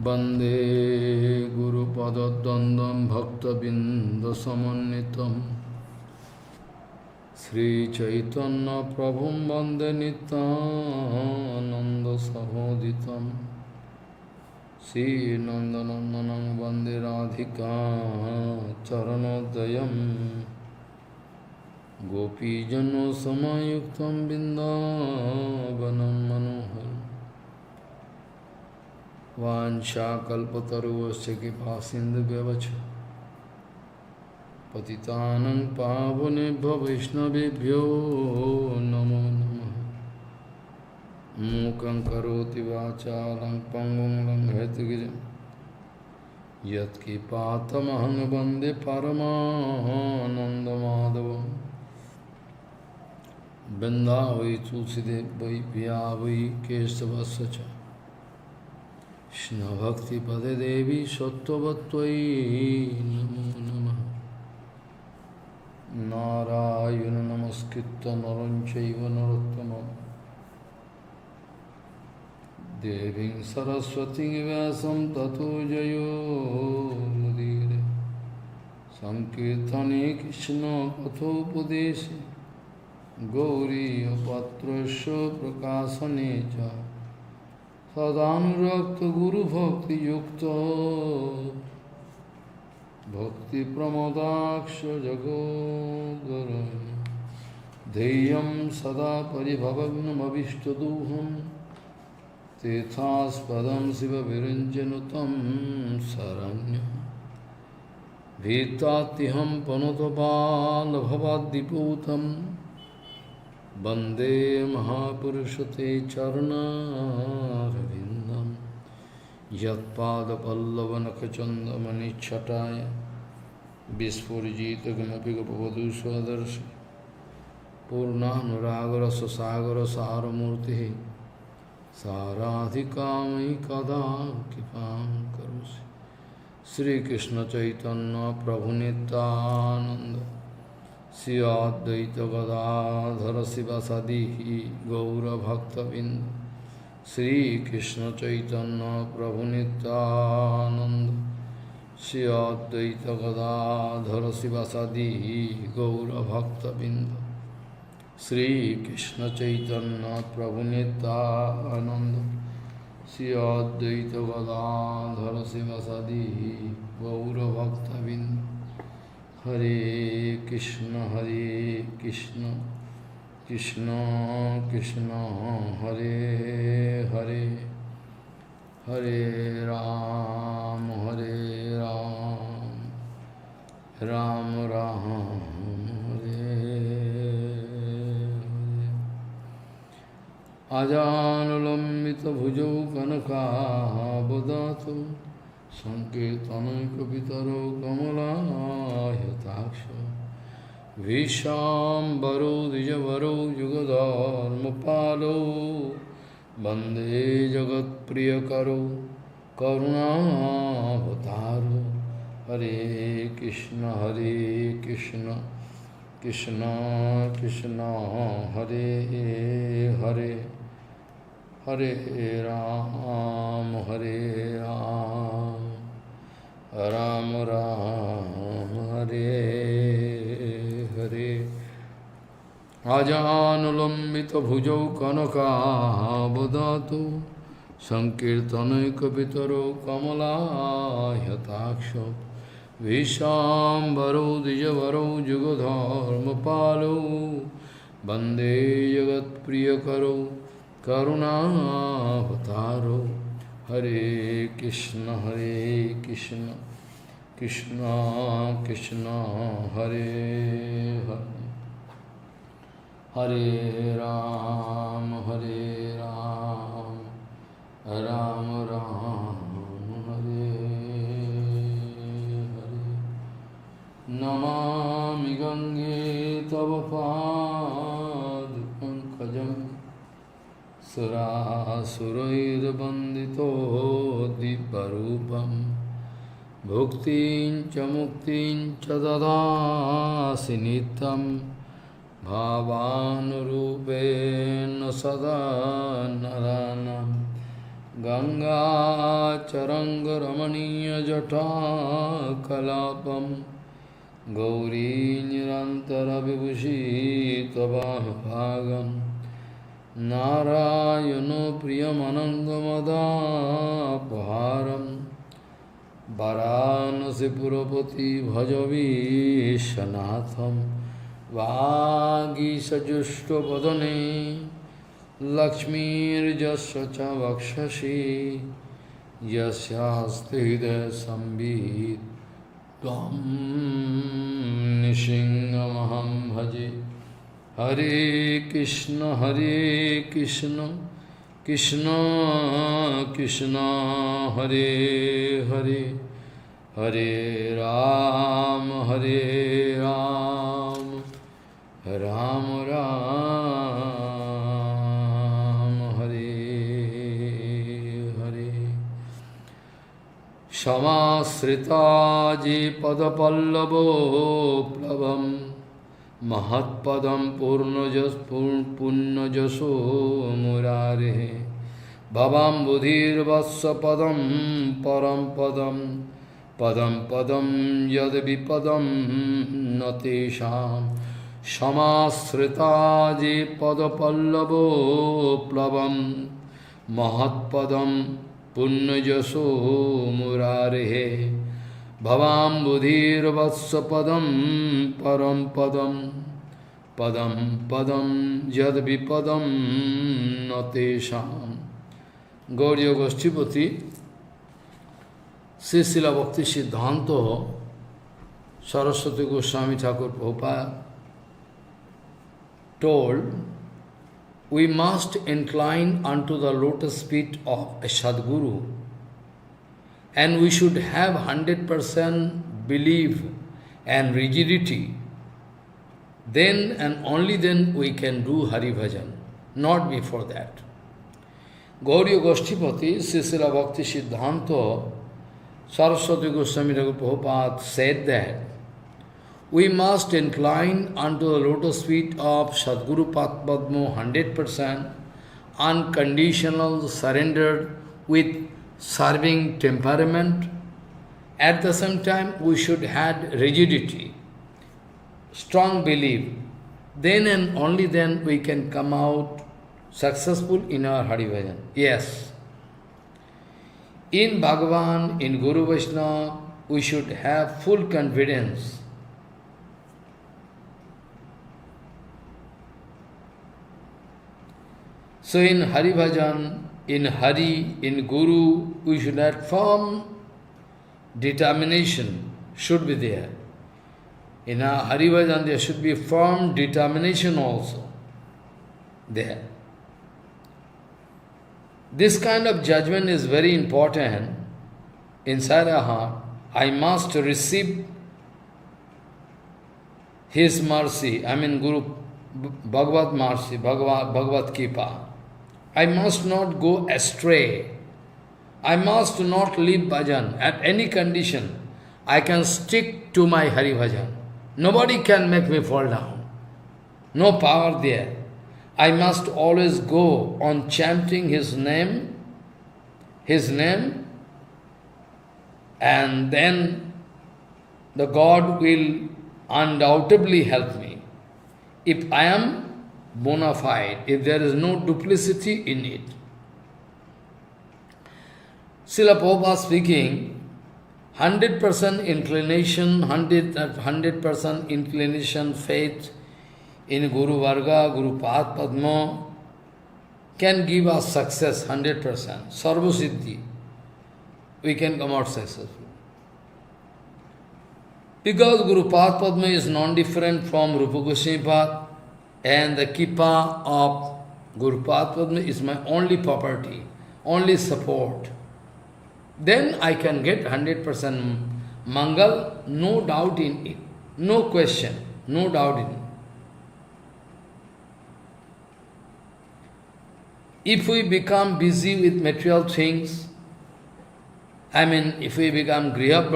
वंदे गुरुपदद्वन्द्वं भक्तबिन्दसमन्वितं श्रीचैतन्यप्रभुं वन्दे नित्यानन्दसहोदितं श्रीनन्दनन्दनं वन्दे राधिका चरणोदयं गोपीजनसमायुक्तं बिन्दावनं मनोहरम् वाञ्छाकल्पतरुश्च कृपासिन्धुभ्यश्च पतितानं पावनेभ्यो वैष्णवेभ्यो नमो नमः। मूकं करोति वाचालं पङ्गुं लङ्घयति यत्कृपातमहं वन्दे परमानन्दमाधवं। वृन्दावै तुलसीदेव वै पिया वै केशवस्य च कृष्ण भक्ति पदे देवी सत्ववत्त्वयि नमो नमः। नारायण नमस्कृत्य नरं चैव नरोत्तमं देवीं सरस्वतीं व्यासं ततो जयो मुदीरये। संकीर्तने कृष्ण कथोपदेशे गौरीयपत्रस्य प्रकाशने च सदानुरक्त गुरु भक्ति युक्त भक्ति प्रमोदाक्ष जगोदर ध्येयं सदा परिभवग्नमभिष्टदोहं तीर्थास्पदं शिवविरञ्जनुतं शरण्यं भीतात्यहं पनुतपालभवाद्दिपूतं वंदे महापुरुष ते चरणारविन्दं यत्पादपल्लवनखचन्दमनिच्छटाय विस्फुरिजित किमपि गपवधू स्वदर्शि पूर्णानुरागरससागरसारमूर्तिः साराधिकामयि कदा कृपां करोषि। श्रीकृष्ण चैतन्य प्रभु नित्यानन्द श्री अद्वैत गदाधर शिवासादि गौरभक्तबिंद श्रीकृष्ण चैतन्य प्रभु नित्यानंद श्री अद्वैत गदाधर शिवासादि गौरभक्तबिंद श्रीकृष्ण चैतन्य प्रभु नित्यानंद श्री अद्वैत गदाधर शिवासादि गौरभक्तबिंद। हरे कृष्ण कृष्ण कृष्ण हरे हरे हरे राम राम राम हरे हरे। अजानुलम्बितभुजौ कनकावदातु संकीर्तनैकपितरो कमलायताक्ष विशाम्बरो द्विजवरो युगधर्मपालो वन्दे जगत्प्रियकरो करुणावतारो। हरे कृष्ण कृष्ण कृष्ण हरे हरे हरे राम राम राम हरे हरे। आजानुलम्बितभुजौ कनकावदातु संकीर्तनैकपितरो कमलायताक्ष विशाम्बरो द्विजवरो युगधर्मपालो वन्दे जगत्प्रियकरो करुणावतारो। हरे कृष्ण कृष्ण कृष्ण हरे हरे हरे राम राम राम हरे हरे। नमामि गंगे तव पादपङ्कजं सुरासुरैर्वन्दितो दिव्यरूपं भुक्तिं च मुक्तिं च ददासि नित्यं भावानुरूपेण सदा नराणां Ganga charanga ramaniya jata kalapam Gauri nirantara vibhushi tavahagam Narayano priyamanangamadapaharam Varanasi purapati bhajavi shanatham Vagi sajushto padane Lakshmir jasya cha vakshashi Yasyaste hidaya sambhid Tvam nishingamaham bhaje Hare Krishna Krishna Krishna Hare Hare Hare Ram Ram Ram Hare Hare Shamasrita ji padapallavo plavam Mahatpadam Purnajaso Murare Bhavam Budhir Vassa Padam Param Padam Padam Padam Yadavipadam Natesham Shamasrita Je Padapallavo Plavam Mahatpadam Purnajaso Murare Bhavam Budhir Vatsa Padam Param Padam Padam Padam Yadvipadam Natesham Gauriya Goshtipati Srila Bhakti Siddhanta Saraswati Goswami Thakur Prabhupada told, we must incline unto the lotus feet of a Sadguru, and we should have 100% belief and rigidity. Then and only then we can do Hari Bhajan, not before that. Gauriya Goshtipati, Srila Bhakti Siddhanta, Saraswati Goswami Thakur Prabhupada said that we must incline unto the lotus feet of Sadguru Padma 100%, unconditional, surrendered with serving temperament. At the same time, we should have rigidity, strong belief. Then and only then we can come out successful in our Hari Bhajan. Yes. In Bhagavan, in Guru Vaishnava, we should have full confidence. So in Hari Bhajan, in Hari, in Guru, we should have firm determination, should be there. In our Hari Bhajan, there should be firm determination also there. This kind of judgment is very important inside our heart. I must receive His mercy, Guru Bhagavad mercy, Bhagavad Kripa. I must not go astray. I must not leave bhajan at any condition. I can stick to my Hari Bhajan. Nobody can make me fall down. No power there. I must always go on chanting His name, and then the God will undoubtedly help me. If I am bona fide, if there is no duplicity in it. Srila Prabhupada speaking, 100% inclination, 100% inclination, faith in Guru Varga, Guru Padma can give us success 100%. Sarva Siddhi. We can come out successful. Because Guru Padma is non-different from Rupa Goswami Pad, and the Kripa of Guru Padma is my only property, only support. Then I can get 100% Mangal, no doubt in it, no question, no doubt in it. If we become busy with material things, if we become Griha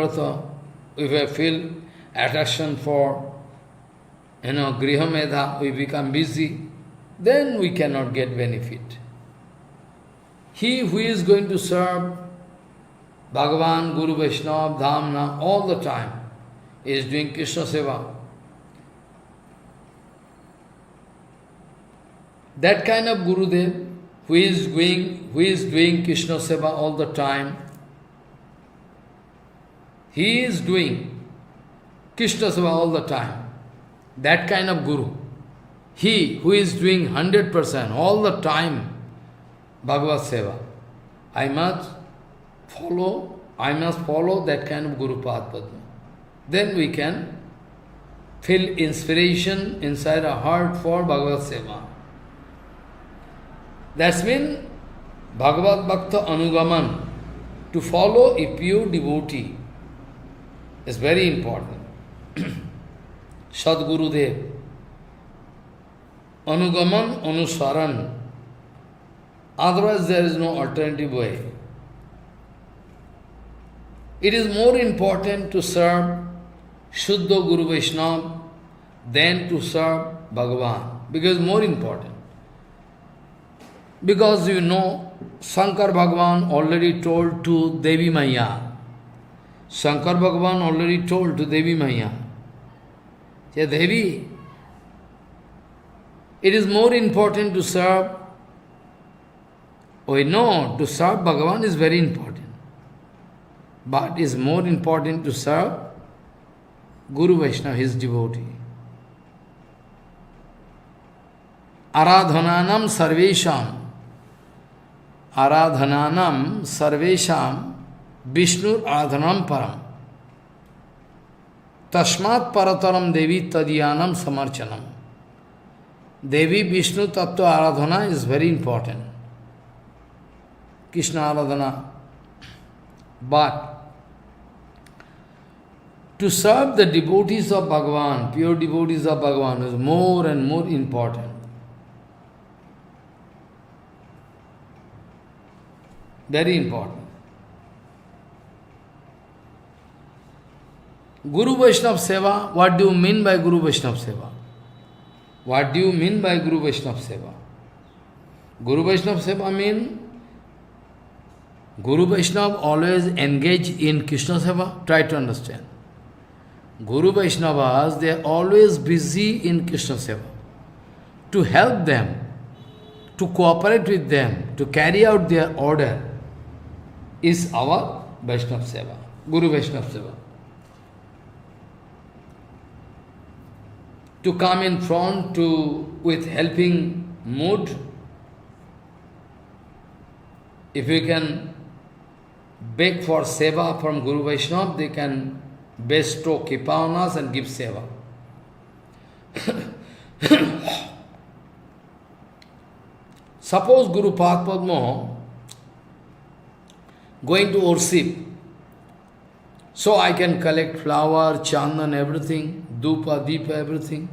if we feel attraction for Griha Medha, we become busy, then we cannot get benefit. He who is going to serve Bhagavan, Guru Vaishnava, Dhamma all the time is doing Krishna Seva. That kind of Gurudev who is doing Krishna Seva all the time, he is doing Krishna Seva all the time. That kind of Guru. He who is doing 100% all the time Bhagavad Seva. I must follow that kind of Guru Path Padma. Then we can feel inspiration inside our heart for Bhagavad Seva. That's means Bhagavad Bhakta Anugaman, to follow a pure devotee, is very important. Sadguru Dev. Anugaman, Anusaran. Otherwise there is no alternative way. It is more important to serve Shuddha Guru Vaishnava than to serve Bhagavan, because more important. Because you know, Shankar Bhagavan already told to Devi Maya. Shankar Bhagavan already told to Devi Maya, say, Devi, it is more important to serve. We know to serve Bhagavan is very important. But it is more important to serve Guru Vaishnava, his devotee. Aradhananam sarvesham. Aradhananam sarvesham Vishnu aradhanam param. Tasmat parataram devi tadyanam samarchanam. Devi Vishnu Tattva Aradhana is very important. Krishna Aradhana. But to serve the devotees of Bhagavan, pure devotees of Bhagavan, is more and more important. Very important. Guru Vaishnava Seva, what do you mean by Guru Vaishnava Seva? What do you mean by Guru Vaishnava Seva? Guru Vaishnava Seva means Guru Vaishnava always engage in Krishna Seva. Try to understand. Guru Vaishnavas, they are always busy in Krishna Seva. To help them, to cooperate with them, to carry out their order is our Vaishnava Seva, Guru Vaishnava Seva. To come in front with helping mood, if you can beg for seva from Guru Vaishnava, they can bestow kripa on us and give seva. Suppose Guru Padma going to worship, so I can collect flower, chandan, everything, dupa, deepa, everything,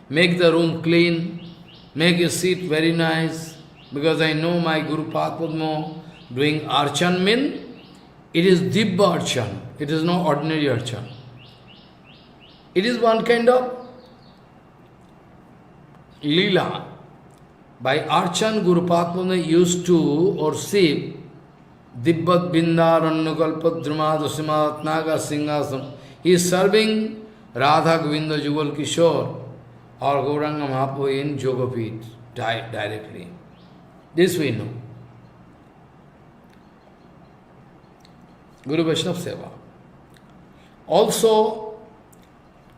make the room clean, make a seat very nice, because I know my Guru Padma doing archan means it is dibba archan, it is no ordinary archan. It is one kind of lila. By archan, Guru Padma used to worship Dibbat Bindarannukalpat Drumadasimat Naga Singhasan. He is serving Radha Govinda Jugal Kishore or Gauranga Mahaprabhu in Yogapit directly. This we know. Guru Vaishnava Seva. Also,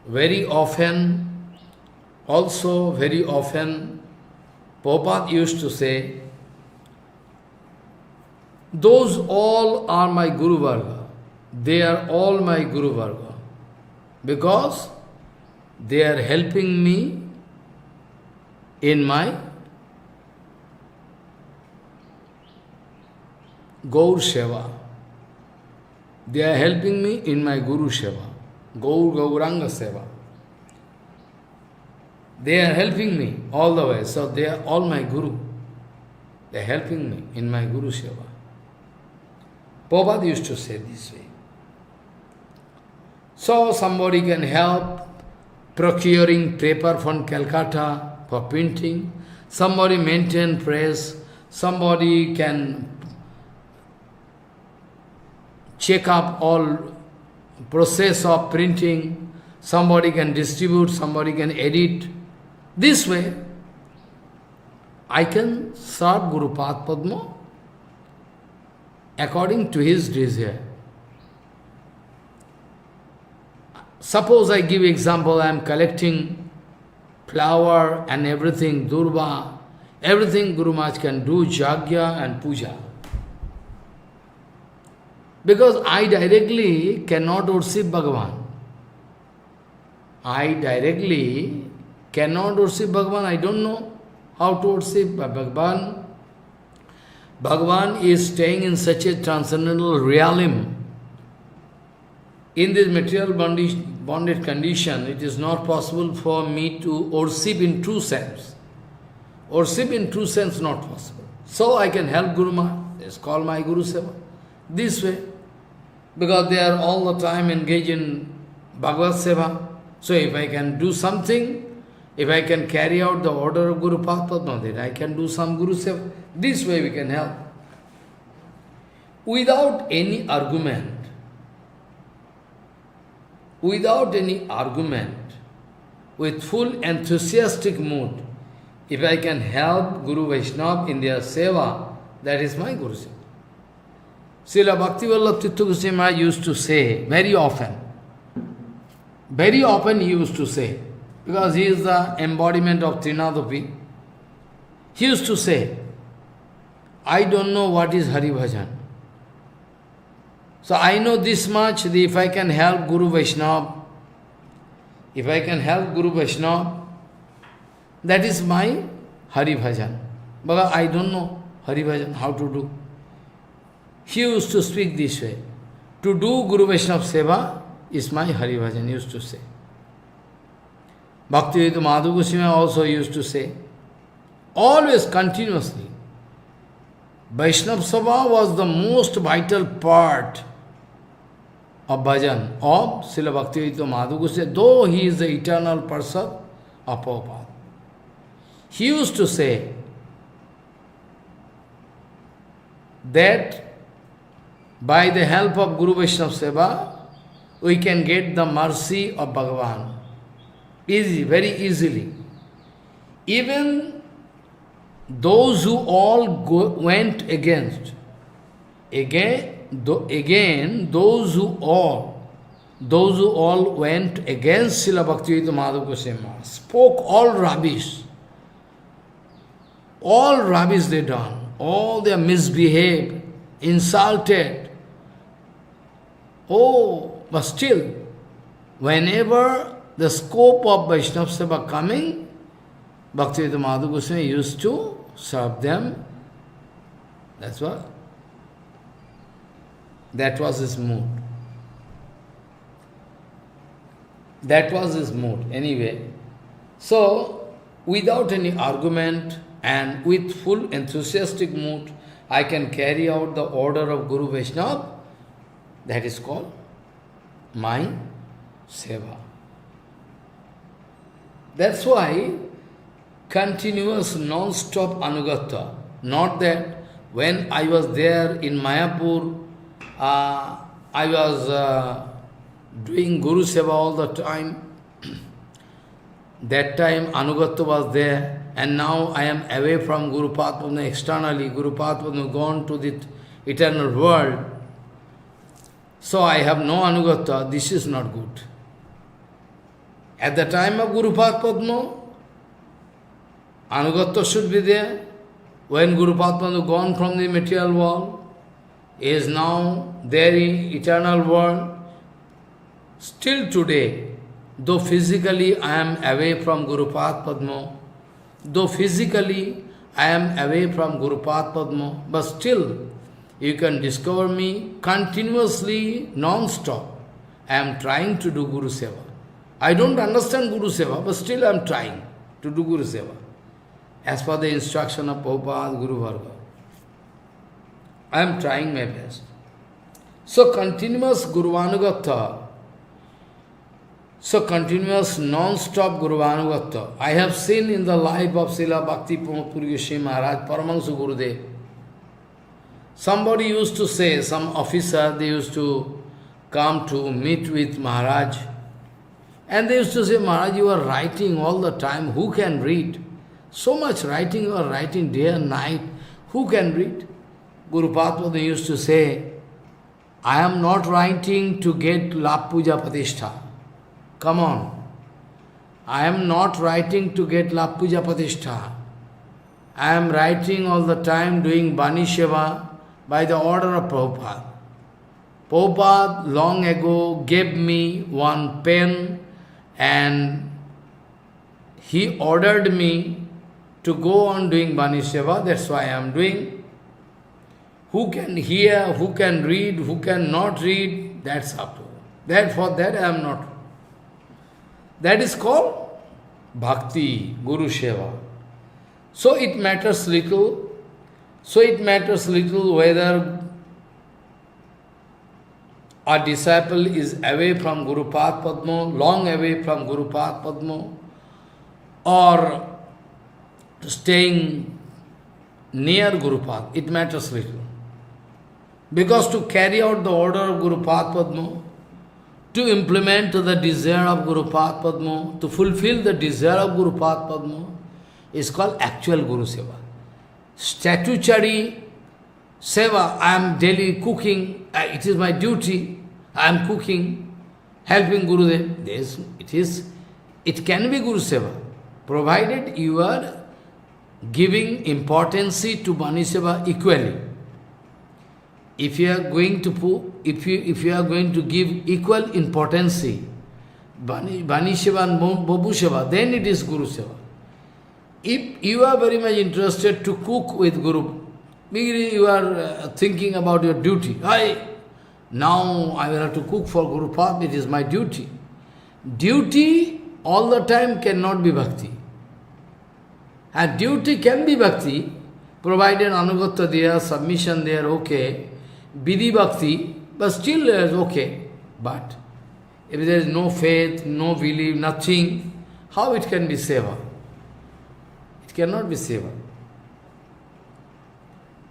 very often, Prabhupada used to say, those all are my Guru Varga. They are all my Guru Varga. Because they are helping me in my Gaur Seva. They are helping me in my Guru Seva. Gauranga Seva. They are helping me all the way. So they are all my Guru. They are helping me in my Guru Seva. Prabhupada used to say this way. So somebody can help procuring paper from Calcutta for printing. Somebody maintain press. Somebody can check up all process of printing, somebody can distribute, somebody can edit. This way, I can serve Guru Path Padma according to his desire. Suppose I give example, I am collecting flower and everything, durba, everything Guru Maharaj can do, jagya and puja. Because I directly cannot worship Bhagavan. I directly cannot worship Bhagavan. I don't know how to worship Bhagavan. Bhagavan is staying in such a transcendental realm. In this material bonded condition, it is not possible for me to worship in true sense. Worship in true sense not possible. So I can help Guru Maharaj. It's called my Guru Seva. This way. Because they are all the time engaged in Bhagavad Seva. So if I can do something, if I can carry out the order of Guru Padma, then I can do some Guru Seva. This way we can help. Without any argument, with full enthusiastic mood, if I can help Guru Vaishnava in their Seva, that is my Guru Seva. Srila Bhaktivallabh Tirtha Goswami Maharaj used to say very often he used to say, because he is the embodiment of Trinadapi, he used to say, I don't know what is Hari Bhajan. So I know this much, that if I can help Guru Vaishnava, that is my Hari Bhajan. But I don't know Hari Bhajan, how to do. He used to speak this way. To do Guru Vaishnava Seva is my Hari Bhajan, he used to say. Bhaktivedanta Madhu Goswami also used to say, always, continuously. Vaishnava Seva was the most vital part of bhajan of Srila Bhaktivedanta Madhu Goswami, though he is the eternal person of Prabhupada. He used to say that by the help of Guru Vaishnava Seva, we can get the mercy of Bhagavan. Easy, very easily. Even those who all went against, those who all went against Srila Bhaktivedanta Madhu Goswami Maharaj, spoke all rubbish they done, all they misbehaved, insulted. Oh, but still, whenever the scope of Vaishnava Seva coming, Bhaktivedanta Madhu Goswami used to serve them. That's what. That was his mood. That was his mood, anyway. So, without any argument and with full enthusiastic mood, I can carry out the order of Guru Vaishnava. That is called my Seva. That's why continuous non-stop Anugata. Not that when I was there in Mayapur, I was doing Guru Seva all the time. That time Anugata was there, and now I am away from Guru Padma externally. Guru Padma gone to the eternal world. So I have no Anugata. This is not good. At the time of Guru Padma, Anugata should be there. When Guru Padma gone from the material world, is now there in eternal world. Still today, though physically I am away from Guru Padma, but still you can discover me continuously, non-stop. I am trying to do Guru Seva. I don't understand Guru Seva, but still I am trying to do Guru Seva. As per the instruction of Prabhupada, Guru Varga. I am trying my best. So continuous Guru Anugata, continuous non-stop Guru Anugata. I have seen in the life of Srila Bhakti Pramod Puri Goswami Maharaj, Paramahansa Gurudev, Somebody used to say, some officer, they used to come to meet with Maharaj, and they used to say, Maharaj, you are writing all the time, who can read? So much writing, you are writing day and night, who can read? Guru Padma used to say, I am not writing to get Lap Puja Pratishtha. Come on. I am not writing to get Lap Puja Pratishtha. I am writing all the time doing Bani Seva by the order of Prabhupada. Prabhupada long ago gave me one pen and he ordered me to go on doing Bani Seva, that's why I am doing. Who can hear, who can read, who can not read, that's up to that. For that I am not. That is called Bhakti, Guru Seva. So it matters little. So it matters little whether a disciple is away from Guru Pad Padma, long away from Guru Pad Padma, or staying near Guru Pad. It matters little. Because to carry out the order of Guru Pad Padma, to implement the desire of Guru Pad Padma, to fulfill the desire of Guru Pad Padma, is called actual Guru Seva. Statutory Seva, I am daily cooking, it is my duty, I am cooking, helping Gurudev. It can be Guru Seva, provided you are giving importance to Bani Seva equally. If you are going to if you are going to give equal importance Bani Seva and Babu Seva, then it is Guru Seva. If you are very much interested to cook with Guru, you are thinking about your duty. Now I will have to cook for Guru Pad, it is my duty. Duty all the time cannot be bhakti. And duty can be bhakti, provided anugatta there, submission there, okay. Vidhi bhakti, but still is okay. But if there is no faith, no belief, nothing, how it can be seva? It cannot be seva.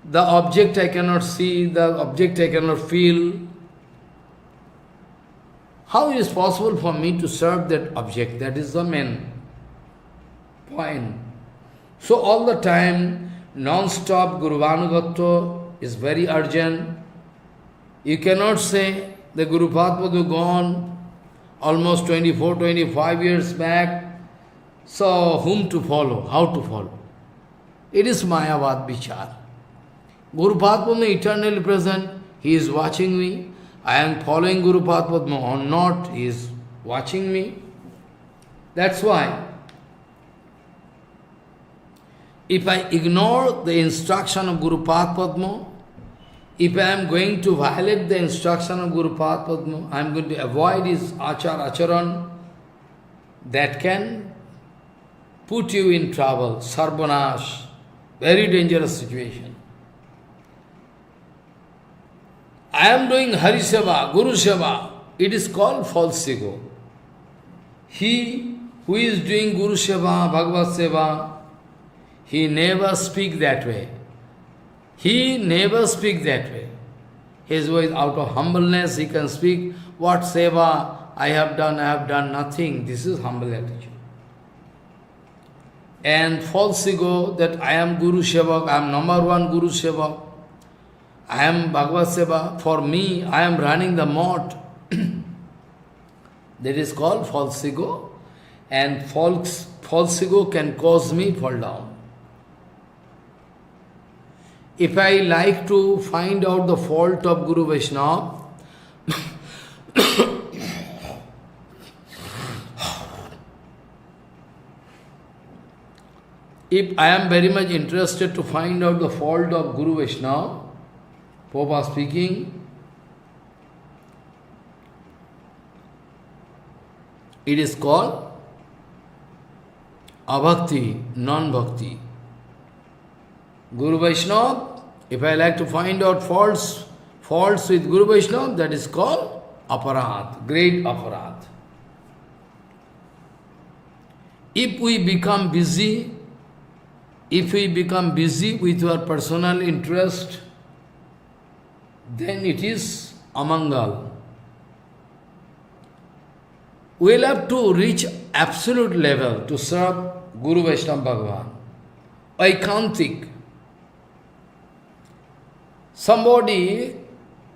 The object I cannot see, the object I cannot feel. How is it possible for me to serve that object? That is the main point. So all the time, non-stop Guru Vanugatva is very urgent. You cannot say the Guru Padma gone almost 24, 25 years back. So whom to follow? How to follow? It is Mayavad Vichar. Guru Padma eternally present. He is watching me. I am following Guru Padma or not. He is watching me. That's why if I ignore the instruction of Guru Padma, if I am going to violate the instruction of Guru Padma, I am going to avoid his acharan, that can put you in trouble, sarvanash, very dangerous situation. I am doing Hari Seva, Guru Seva, it is called false ego. He who is doing Guru Seva, Bhagavad Seva, he never speak that way. He never speak that way. His voice out of humbleness, he can speak, what seva I have done nothing. This is humble attitude. And false ego that I am Guru Sevak, I am number one Guru Sevak, I am Bhagavad Seva, for me, I am running the mott. That is called false ego, and false ego can cause me fall down. If I like to find out the fault of Guru Vaishnava, if I am very much interested to find out the fault of Guru Vaishnava, Prabhupada speaking, it is called abhakti, non-bhakti. Guru Vaishnava, if I like to find out faults with Guru Vaishnava, that is called aparad, great aparad. If we become busy with our personal interest, then it is amangal. We will have to reach absolute level to serve Guru Vaishnava Bhagavan. Aikantik. Somebody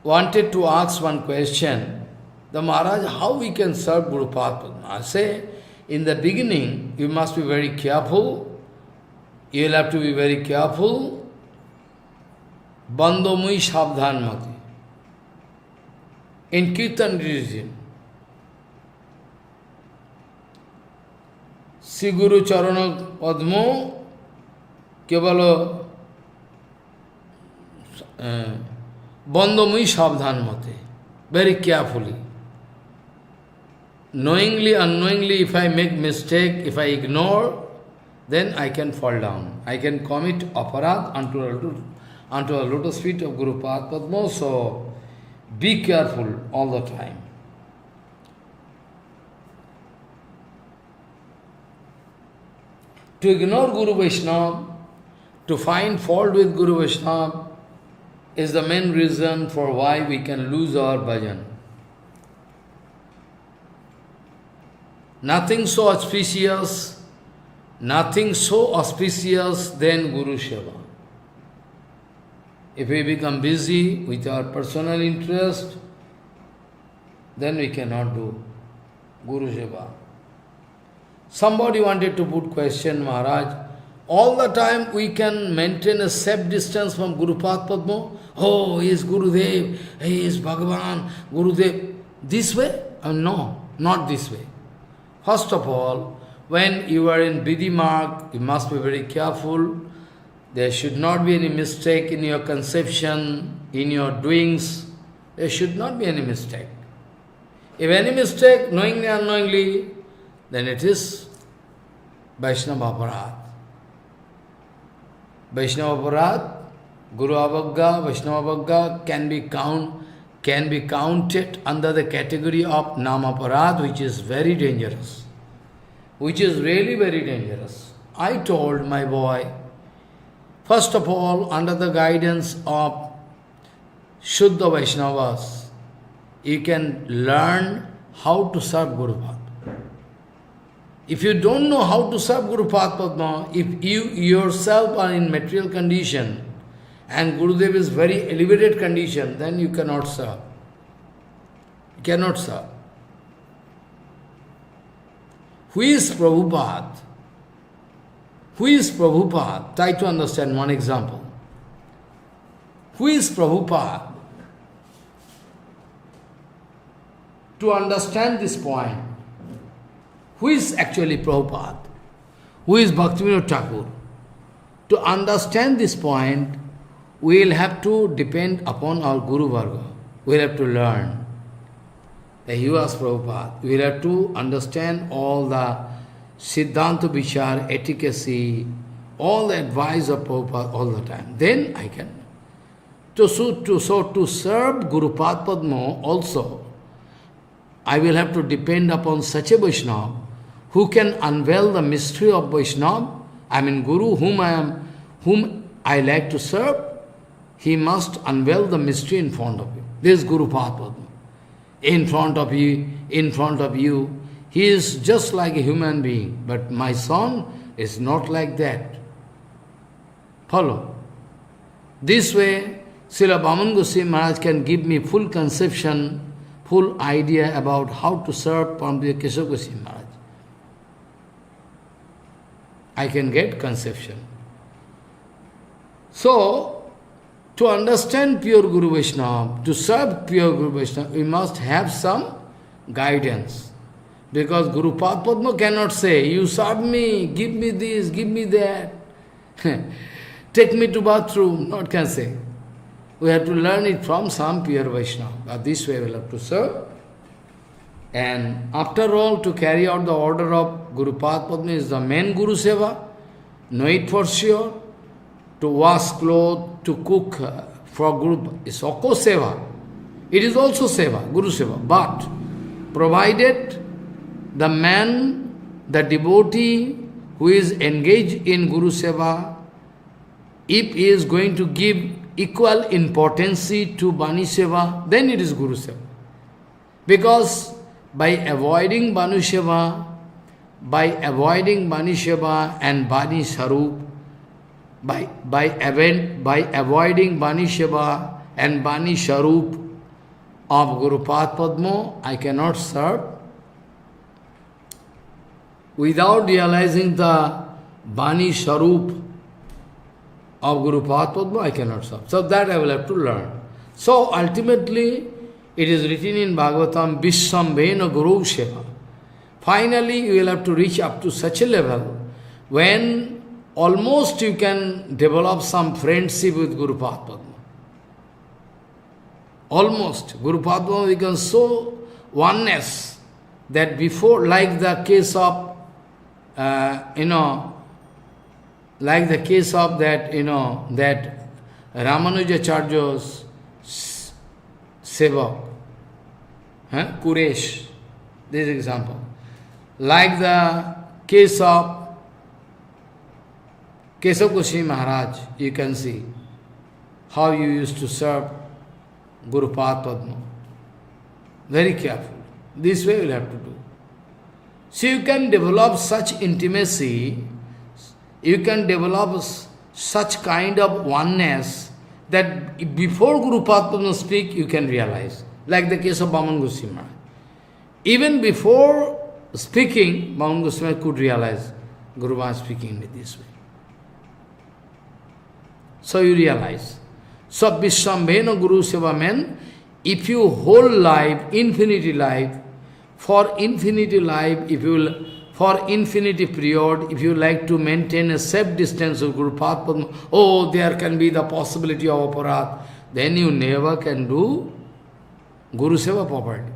wanted to ask one question, the Maharaj, how we can serve Guru Padma? I say, in the beginning, you must be very careful. You will have to be very careful. Bandho mui shabdhan mati. In Kirtan religion, Sri Guru Charana Padmo Kevalo Bandho mui shabdhan mati. Very carefully. Knowingly, unknowingly, if I make mistake, if I ignore, then I can fall down. I can commit aparad unto the lotus feet of Guru Padma. So, be careful all the time. To ignore Guru Vaishnava, to find fault with Guru Vaishnava, is the main reason for why we can lose our bhajan. Nothing so auspicious than Guru Seva. If we become busy with our personal interest, then we cannot do Guru Seva. Somebody wanted to put question, Maharaj, all the time we can maintain a safe distance from Guru Padma. Oh, he is Gurudev, he is Bhagavan, Gurudev. This way? No, not this way. First of all, when you are in Vidhi mark, you must be very careful. There should not be any mistake in your conception, in your doings. There should not be any mistake. If any mistake, knowingly or unknowingly, then it is Vaishnava Aparad. Vaishnava Aparad, Guru Avagga, Vaishnava Avagga can be counted under the category of Namaparad, which is very dangerous. Which is really very dangerous. I told my boy, first of all, under the guidance of Shuddha Vaishnavas, you can learn how to serve Guru Padma. If you don't know how to serve Guru Padma, if you yourself are in material condition, and Gurudev is very elevated condition, then you cannot serve. You cannot serve. Who is Prabhupada? Who is Prabhupada? Try to understand one example. Who is Prabhupada? To understand this point, who is actually Prabhupada? Who is Bhaktivinoda Thakur? To understand this point, we will have to depend upon our Guru Varga. We will have to learn. He was Prabhupada. We will have to understand all the Siddhanta Vichar, etiquette, all the advice of Prabhupada all the time. Then I can. To serve Guru Padma also, I will have to depend upon such a Vaishnava who can unveil the mystery of Vaishnava. I mean Guru, whom I like to serve, he must unveil the mystery in front of you. This is Guru Padma. In front of you, he is just like a human being, but my son is not like that. Follow. This way, Srila Bhaman Goswami Maharaj can give me full conception, full idea about how to serve Paramahansa Keshav Goswami Maharaj. I can get conception. So, to understand pure Guru Vaishnava, to serve pure Guru Vaishnava, we must have some guidance. Because Guru Padma cannot say, you serve me, give me this, give me that. Take me to bathroom. Not can say. We have to learn it from some pure Vaishnava. But this way we will have to serve. And after all, to carry out the order of Guru Padma is the main Guru Seva. Know it for sure. To wash clothes, to cook for Guru, is also Seva. It is also Seva, Guru Seva. But, provided the man, the devotee who is engaged in Guru Seva, if he is going to give equal importance to Bani Seva, then it is Guru Seva. Because by avoiding Bani Seva, and Bani Sarup, by avoiding Bani Seva and Bani Sarup of Guru Padma, I cannot serve. Without realizing the Bani Sarup of Guru Padma, I cannot serve. So that I will have to learn. So ultimately, it is written in Bhagavatam, Vishambhena Guru Seva. Finally, you will have to reach up to such a level when almost you can develop some friendship with Guru Padma. Almost. Guru Padma becomes so oneness that before, like the case of, like the case of that, that Ramanujacharya's Sevak, Kuresh, this example. Like the case of Keshav Goswami Maharaj, you can see how you used to serve Guru Padma. Very careful. This way you will have to do. So you can develop such intimacy, you can develop such kind of oneness that before Guru Padma speak, you can realize. Like the case of Bhaman Goswami Maharaj. Even before speaking, Bhaman Goswami could realize Guru was speaking in this way. So you realize. So Vishambhena Guru Seva means, if you whole life, infinity life, for infinity life, if you will, for infinity period, if you like to maintain a safe distance of Guru Padma, oh, there can be the possibility of aparat, then you never can do Guru Seva properly.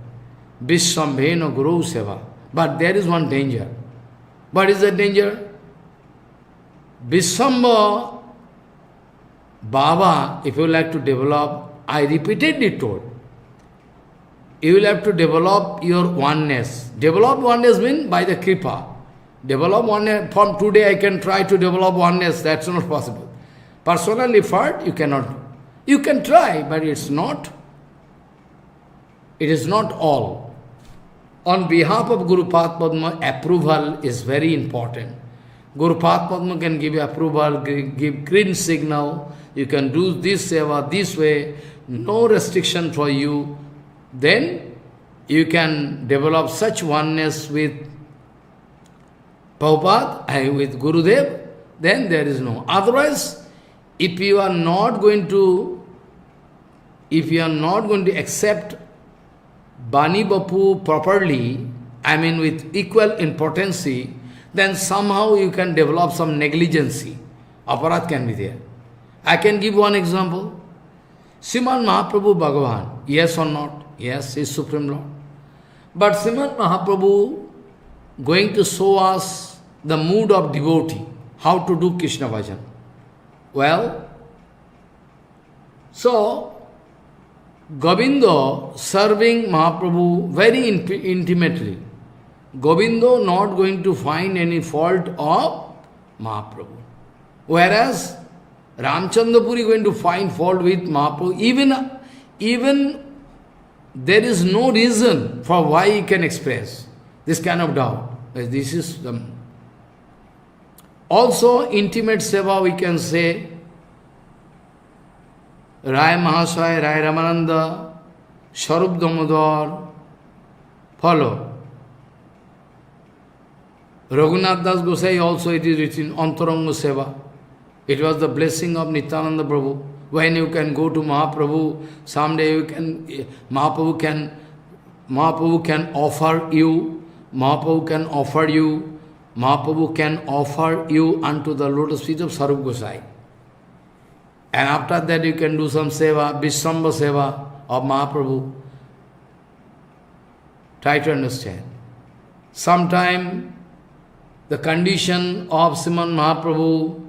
Vishambhena Guru Seva. But there is one danger. What is the danger? Vishambha Baba, if you like to develop, I repeatedly told, you will have to develop your oneness. Develop oneness means by the kripa. Develop oneness, from today I can try to develop oneness, that's not possible. Personal effort, you cannot do. You can try, but it is not all. On behalf of Guru Padma, approval is very important. Guru Padma can give you approval, give green signal, you can do this seva this way, no restriction for you. Then you can develop such oneness with Prabhupada, with Gurudev, then there is no. Otherwise, if you are not going to accept Bani Bapu properly, I mean with equal importance, then somehow you can develop some negligency. Aparat can be there. I can give one example. Sriman Mahaprabhu Bhagavan, yes or not? Yes, he is Supreme Lord. But Sriman Mahaprabhu going to show us the mood of devotee, how to do Krishna Bhajan. Well, so Govinda serving Mahaprabhu very intimately. Govinda not going to find any fault of Mahaprabhu. Whereas Ramchandra Puri going to find fault with Mahaprabhu. Even there is no reason for why he can express this kind of doubt. This is the... Also, intimate seva we can say, Rai Mahasaya, Rai Ramananda, Sharup Damodar, follow. Raghunath Das Gosai also it is written, Antaranga Seva. It was the blessing of Nityananda Prabhu. When you can go to Mahaprabhu, someday you can, Mahaprabhu can offer you, Mahaprabhu can offer you unto the lotus feet of Sarup Gosai. And after that you can do some seva, Vishambha seva of Mahaprabhu. Try to understand. Sometime the condition of Sriman Mahaprabhu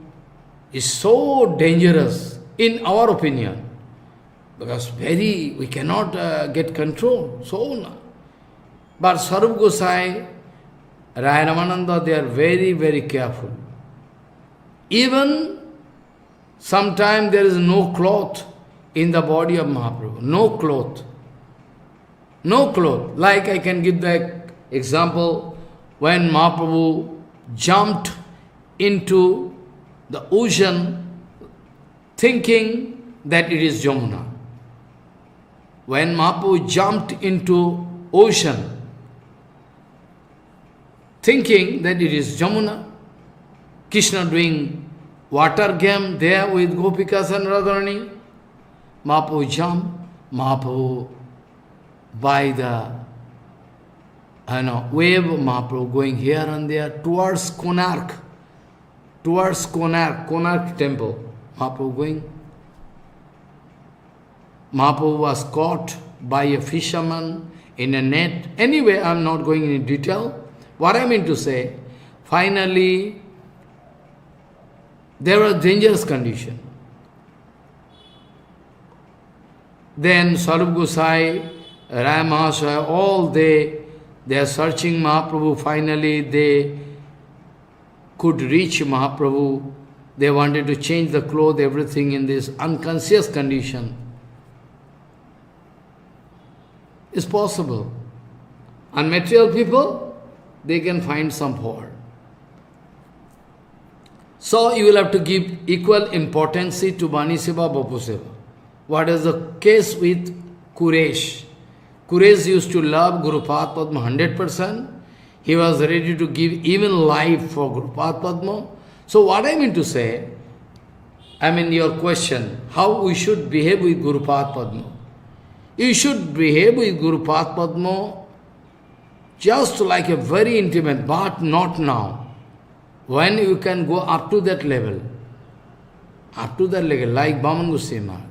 is so dangerous, in our opinion, because we cannot get control. So, but Sarup Gosai, Rai Ramananda, they are very, very careful. Even Sometimes there is no cloth in the body of Mahaprabhu. No cloth. No cloth. Like I can give the example when Mahaprabhu jumped into the ocean thinking that it is Jamuna. When Mahaprabhu jumped into ocean thinking that it is Jamuna, Krishna doing water game there with Gopikas and Radharani, Mahaprabhu jumped, Mahaprabhu by the wave of Mahaprabhu going here and there towards Konark temple. Mahaprabhu going. Mahaprabhu was caught by a fisherman in a net. Anyway, I am not going into detail. What I mean to say, finally, there was dangerous condition. Then Swarup Gosai, Rai Mahasaya, all they are searching Mahaprabhu. Finally, they could reach Mahaprabhu. They wanted to change the clothes, everything in this unconscious condition. It's possible. And material people, they can find some fault. So you will have to give equal importance to Bani Seva, Bapu Seva. What is the case with Quresh? Quresh used to love Guru Padma 100%. He was ready to give even life for Guru Padma. So what I mean to say, your question, how we should behave with Guru Padma. You should behave with Guru Padma just like a very intimate, but not now. When you can go up to that level, like Bhaman Goswami Maharaj.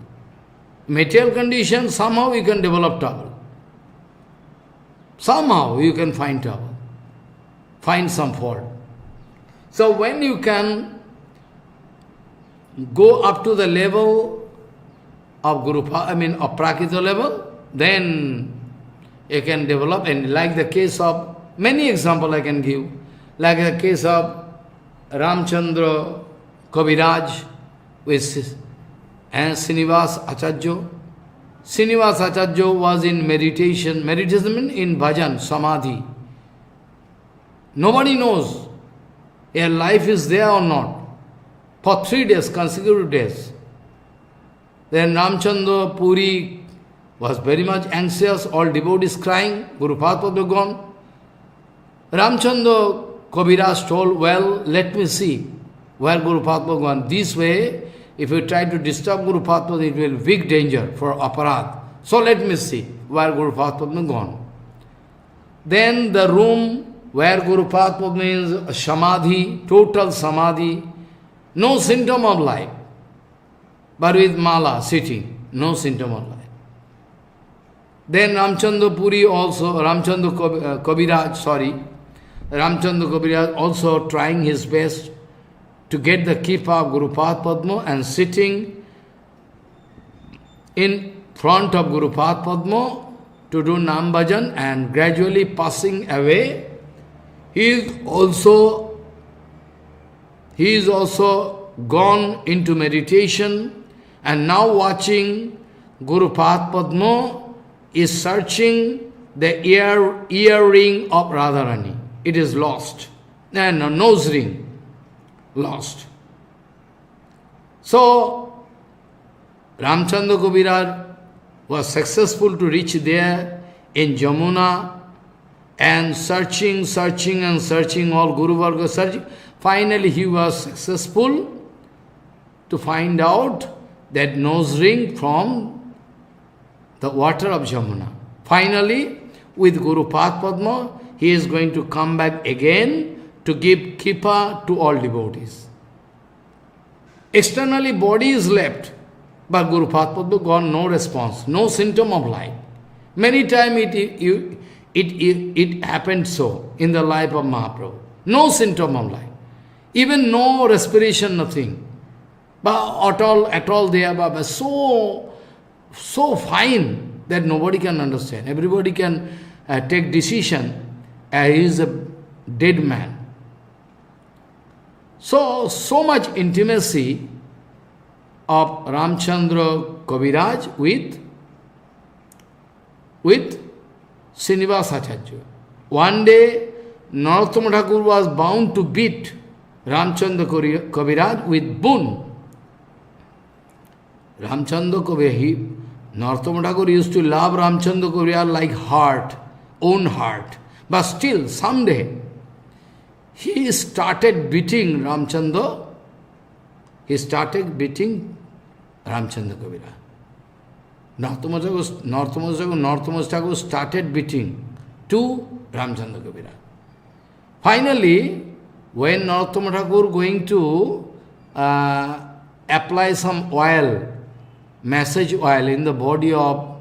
Material condition, somehow you can develop trouble. Somehow you can find trouble. Find some fault. So when you can go up to the level of of Prakita level, then you can develop, and like the case of, many examples I can give, like the case of Ramchandra Kaviraj with and Srinivas Acharya. Srinivas Acharya was in meditation. Meditation means in bhajan, samadhi. Nobody knows if life is there or not. For 3 days, consecutive days. Then Ramchandra Puri was very much anxious, all devotees crying, Guru Padma gone. Ramchandra Kaviraj told, well, let me see where Guru Padma gone. This way, if you try to disturb Guru Padma, it will be big danger for aparat. So let me see where Guru Padma gone. Then the room where Guru Padma means samadhi, total samadhi, no symptom of life, but with mala sitting, no symptom of life. Then Ramchandra Puri also, Ramchandra Kaviraj also trying his best to get the kippa of Guru Padma and sitting in front of Guru Padma to do Nam Bhajan and gradually passing away. He is also gone into meditation and now watching Guru Padma is searching the earring of Radharani. It is lost. And a nose ring. Lost. So, Ramchandra Kaviraj was successful to reach there in Jamuna and searching all Guru Varga searching. Finally, he was successful to find out that nose ring from the water of Jamuna. Finally, with Guru Padma, he is going to come back again to give kippa to all devotees. Externally, body is left, but Guru Padma got no response, no symptom of life. Many times it happened so in the life of Mahaprabhu. No symptom of life. Even no respiration, nothing. But at all they are so fine that nobody can understand. Everybody can take decision. He is a dead man. So much intimacy of Ramchandra Kaviraj with Srinivasa Acharya. One day, Narottama Thakur was bound to beat Ramchandra Kaviraj with boon. Ramchandra Kaviraj, Narottama Thakur used to love Ramchandra Kaviraj like own heart. But still, someday, he started beating Ramchandra. He started beating Ramchandra Kaviraj. Narottama Thakur started beating to Ramchandra Kaviraj. Finally, when Narottama Thakur going to apply some oil, massage oil in the body of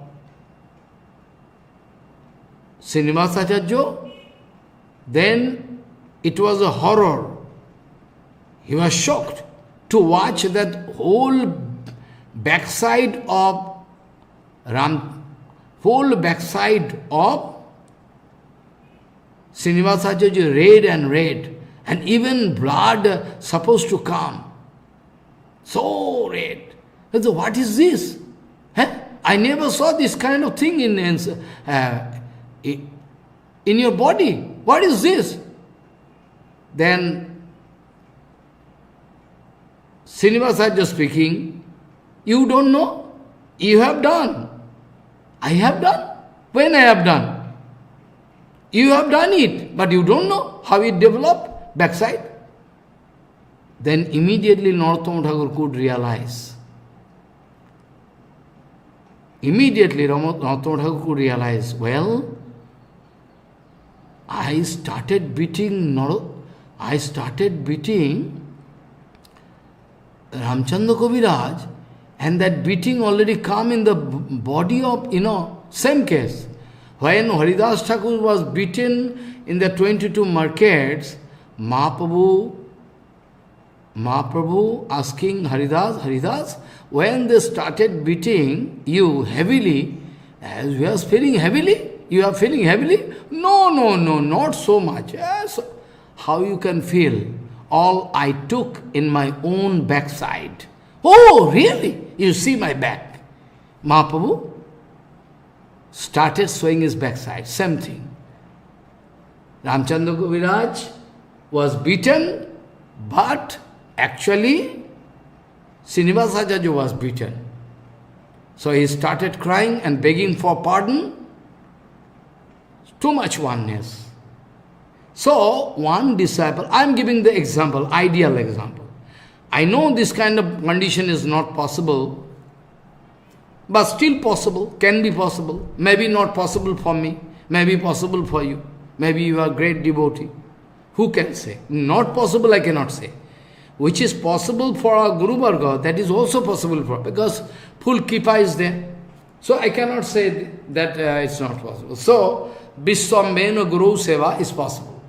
Srinivasa Acharya, then it was a horror. He was shocked to watch that whole backside of Srinivasa Acharya red, and even blood supposed to come. So red. I said, what is this? I never saw this kind of thing in your body. What is this? Then Srinivasa Acharya speaking, you don't know? You have done. I have done. When I have done? You have done it, but you don't know how it developed backside. Then immediately Narottama Thakur could realize. Immediately Narottama Thakur could realize, well, I started beating Ramchandra Kaviraj, and that beating already come in the body of, same case. When Haridas Thakur was beaten in the 22 markets, Mahaprabhu asking Haridas, when they started beating you heavily, as you are feeling heavily? You are feeling heavily? No, not so much. Yes. How you can feel? All I took in my own backside. Oh, really? You see my back? Mahaprabhu started showing his backside. Same thing. Ramchandra Kaviraj was beaten, but actually Srinivasa Acharya was beaten. So he started crying and begging for pardon. Too much oneness. So, one disciple, I am giving the example, ideal example. I know this kind of condition is not possible, but still possible, can be possible. Maybe not possible for me, maybe possible for you. Maybe you are a great devotee. Who can say? Not possible, I cannot say. Which is possible for our Guru Varga, that is also possible for, because full Kripa is there. So I cannot say that it's not possible. So, Vishwambhena Guru Seva is possible.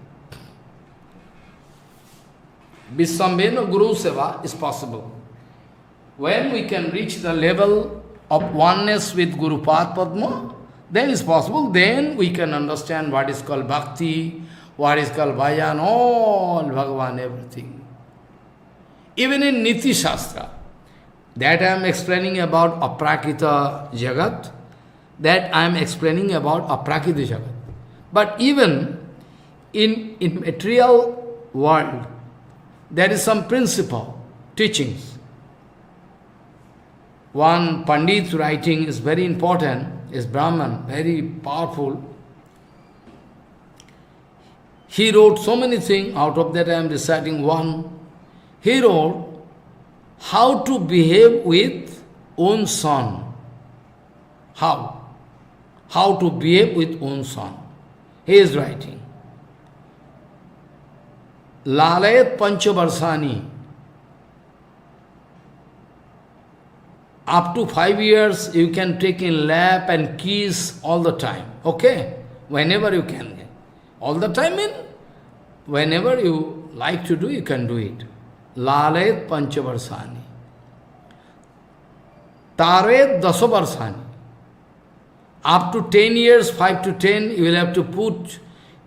Vishwambhena Guru Seva is possible. When we can reach the level of oneness with Guru Padma, then it's possible. Then we can understand what is called Bhakti, what is called Bhajan, all Bhagavan, everything. Even in Niti Shastra, that I am explaining about Aprakita Jagat, that I am explaining about Aprakita Jagat. But even in material world, there is some principle, teachings. One Pandit writing is very important, is Brahman, very powerful. He wrote so many things, out of that I am reciting one. He wrote how to behave with own son. How? How to behave with own son. He is writing. Lalayat Panchavarsani. Up to 5 years, you can take in lap and kiss all the time. Okay? Whenever you can. All the time in, whenever you like to do, you can do it. Lalayat Panchavarsani. Taret Dasavarsani. Up to 10 years, 5 to 10, you will have to put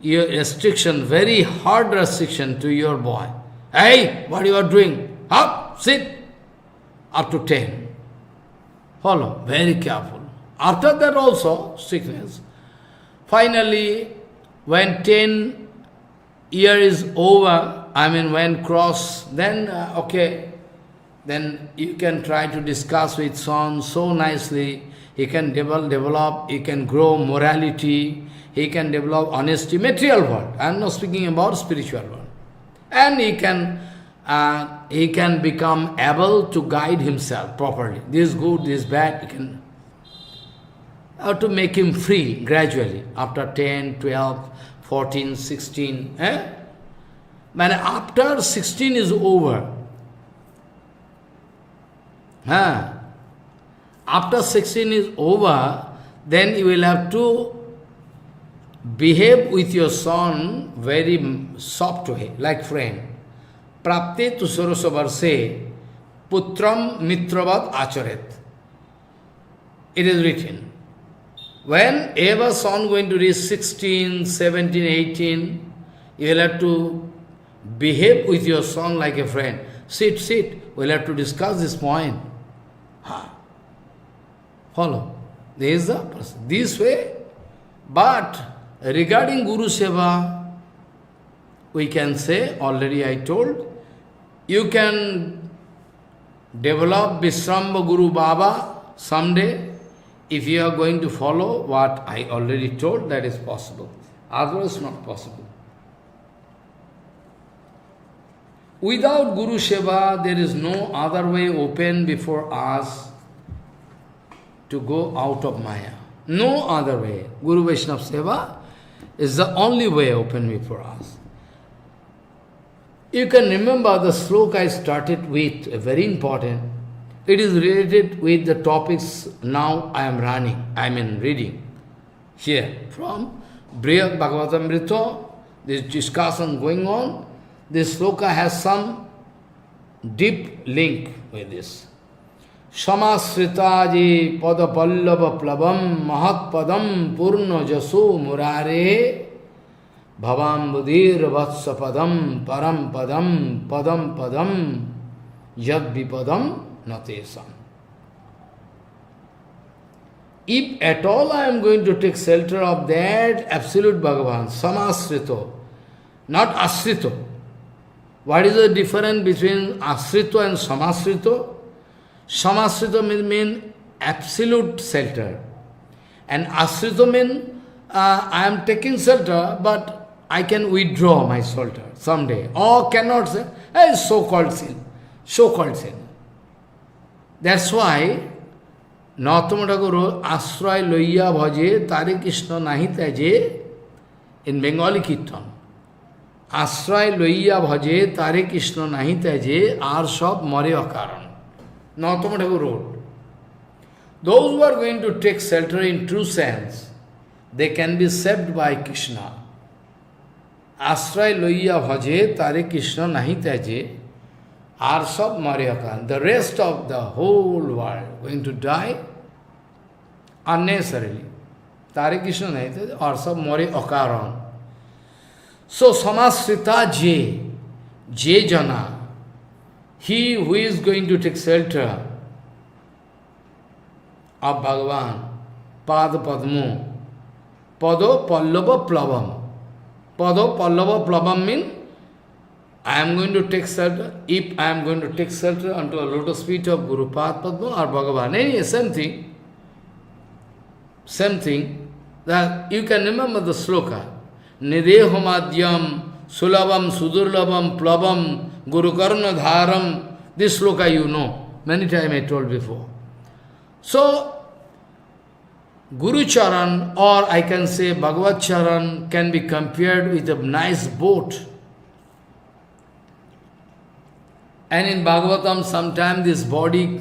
your restriction, very hard restriction to your boy. Hey, what you are doing? Up, sit. up to 10. Follow, very careful. After that also, sickness. Finally, when 10 year is over, when cross, then okay, then you can try to discuss with son so nicely. He can develop, he can grow morality, he can develop honesty, material world. I am not speaking about spiritual world. And he can become able to guide himself properly. This is good, this is bad. He can how to make him free gradually after 10, 12, 14, 16. When after 16 is over, after 16 is over, then you will have to behave with your son very soft way, like friend. Prapte tu sorosa varse putram mitravad acharet. It is written. When ever son going to reach 16, 17, 18, you will have to behave with your son like a friend. Sit, we'll have to discuss this point. Follow. There is the person. This way. But regarding Guru Seva, we can say, already I told, you can develop Vishramba Guru Baba someday. If you are going to follow what I already told, that is possible. Otherwise, not possible. Without Guru Seva, there is no other way open before us to go out of Maya. No other way. Guru Vaishnava Seva is the only way open before us. You can remember the sloka I started with, very important. It is related with the topics now I am reading. Here, from Brihad Bhagavatamrita, this discussion going on, this sloka has some deep link with this. Samasritaji pada pallava plavam mahat padam purna jaso murare bhavam budir vatsa padam param padam padam padam yad vipadam natesam. If at all I am going to take shelter of that absolute Bhagavan, samasrito, not asrito. What is the difference between asrito and samasrito? Samasrito means absolute shelter. And asrito means I am taking shelter, but I can withdraw my shelter someday. Or cannot say, so-called sin. So-called sin. That's why Nautama Guru Asray Loiya Bhaje Tare Krishna Nahi Taje in Bengali Kirtan. Asray Loiya Bhaje Tare Krishna Nahi Taje are sab Mare Akaran. Nautama Guru wrote. Those who are going to take shelter in true sense, they can be saved by Krishna. Asray Loiya Bhaje Tare Krishna Nahi Taje are sab Mariyakan. The rest of the whole world going to die unnecessarily. Tare Krishna nahi the are sab Mari Akaran. So Samasrita Je Jana, he who is going to take shelter of Bhagavan, Pada Padmo, Pado Pallava Plavam. Pado Pallava Plavam means I am going to take shelter, if I am going to take shelter unto a lotus feet of Guru Pad Padma or Bhagavan, any same thing, that you can remember the sloka. Nidehomadhyam, Sulabam, Sudurlabam, Plabam, Guru Karna Dharam. This sloka you know, many times I told before. So, Guru Charan, or I can say Bhagavad Charan, can be compared with a nice boat. And in Bhagavatam, sometimes this body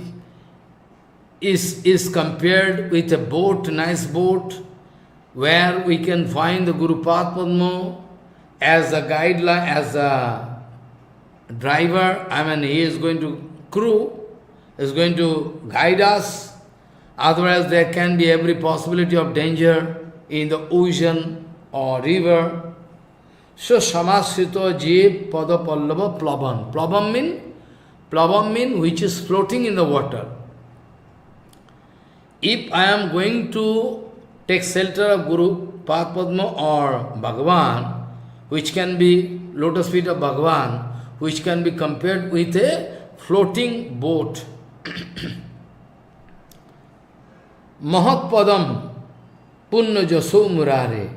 is compared with a boat, nice boat, where we can find the Guru Padma as a guideline, as a driver. He is going to crew, is going to guide us. Otherwise, there can be every possibility of danger in the ocean or river. So, Samasrito Je Pada Pallava Plavam. Plavam means Plavam means which is floating in the water. If I am going to take shelter of Guru Padma or Bhagavan, which can be lotus feet of Bhagavan, which can be compared with a floating boat. Mahatpadam Punna Jaso Murare.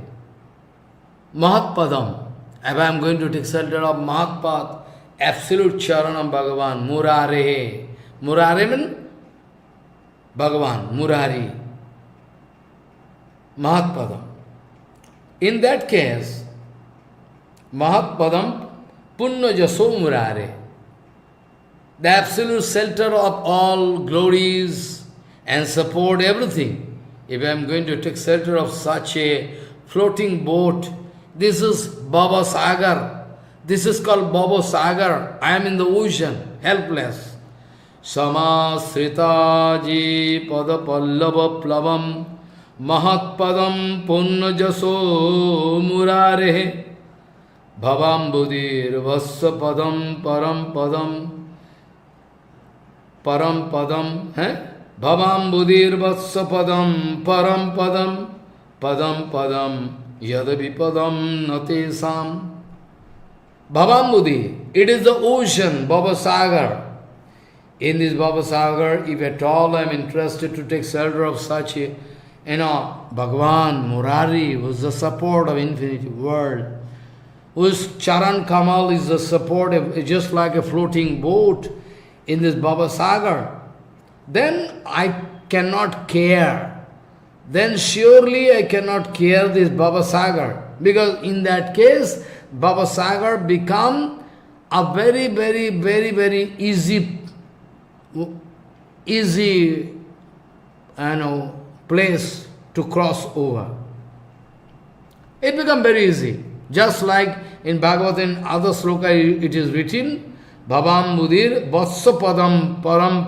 Mahatpadam. If I am going to take shelter of Mahatpad, absolute charan of Bhagavan, Murare. Murare means Bhagavan, Murari. Mahatpadam. In that case, Mahatpadam Punna Jaso Murare. The absolute shelter of all glories and support everything. If I am going to take shelter of such a floating boat, this is Baba Sagar. This is called Baba Sagar. I am in the ocean, helpless. Samasritaji pada pallava plavam mahatpadam punna jaso murare bhavam buddhir vassa padam param padam bhavam buddhir vassa padam param padam yadavipadam natesam. Bhavam buddhi, it is the ocean, Baba Sagar. In this Baba Sagar, if at all I am interested to take shelter of such a, Bhagavan, Murari, who is the support of infinity world, whose Charan Kamal is the support of, just like a floating boat in this Baba Sagar, then I cannot care. Then surely I cannot care this Baba Sagar. Because in that case, Baba Sagar become a very, very, very, very easy place to cross over. It becomes very easy. Just like in Bhagavatam, other sloka it is written, Bhavam Buddhir Vatsa Padam Param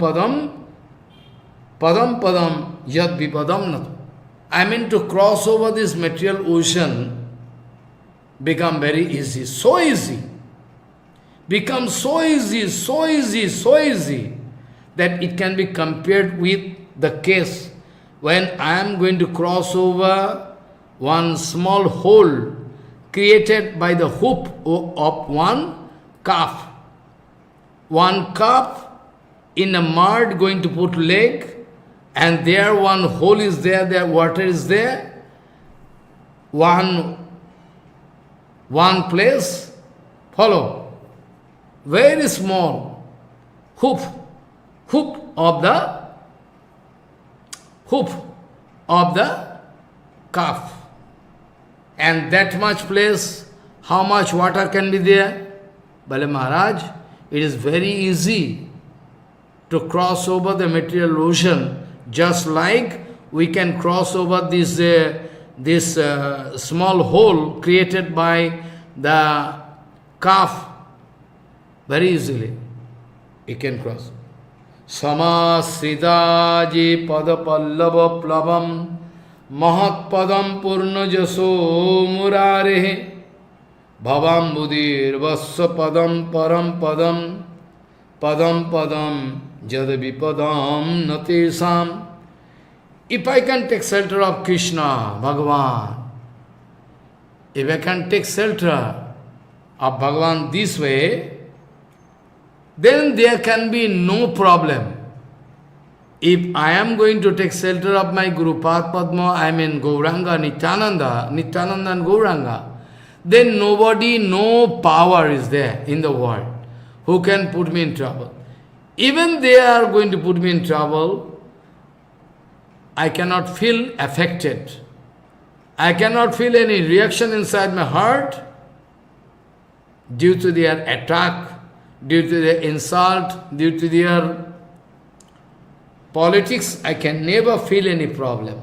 Padam Yad Vipadam Natu. I mean to cross over this material ocean become very easy, so easy. Become so easy, that it can be compared with the case when I am going to cross over one small hole created by the hoop of one calf. One calf in a mud going to put leg, and there one hole is there water is there. One place, follow, very small hoop of the calf. And that much place, how much water can be there? Bale Maharaj, it is very easy to cross over the material ocean, just like we can cross over this small hole created by the calf. Very easily we can cross. Samasridaji pada pallava plavam mahatpadam purna jaso murare bhavam buddhir vassa padam param padam jadavipadam natesam. If I can take shelter of Krishna, Bhagavan, if I can take shelter of Bhagavan this way, then there can be no problem. If I am going to take shelter of my Guru Padma, I mean Gauranga, Nityananda and Gauranga, then nobody, no power is there in the world who can put me in trouble. Even they are going to put me in trouble, I cannot feel affected. I cannot feel any reaction inside my heart due to their attack, due to their insult, due to their politics. I can never feel any problem.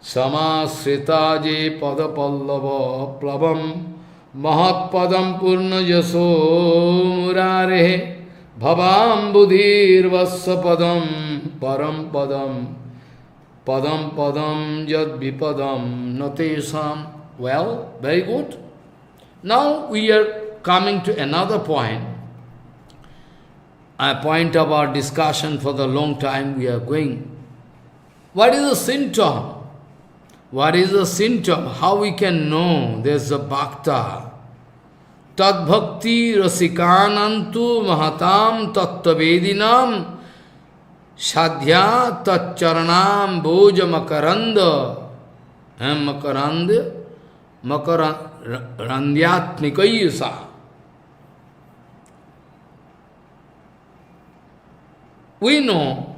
Samasritaji pada pallava plavam mahatpadam purna jaso murare bhavam buddhir vassa padam param padam yad vipadam natesam. Well, very good. Now we are coming to another point. a point of our discussion for the long time we are going. What is the symptom? What is the symptom? How we can know there's a bhakta? Tad bhakti rasikanantu mahatam tattavedinam sadhya tatcharanam bhoja makaranda makarandyatmikayusa. We know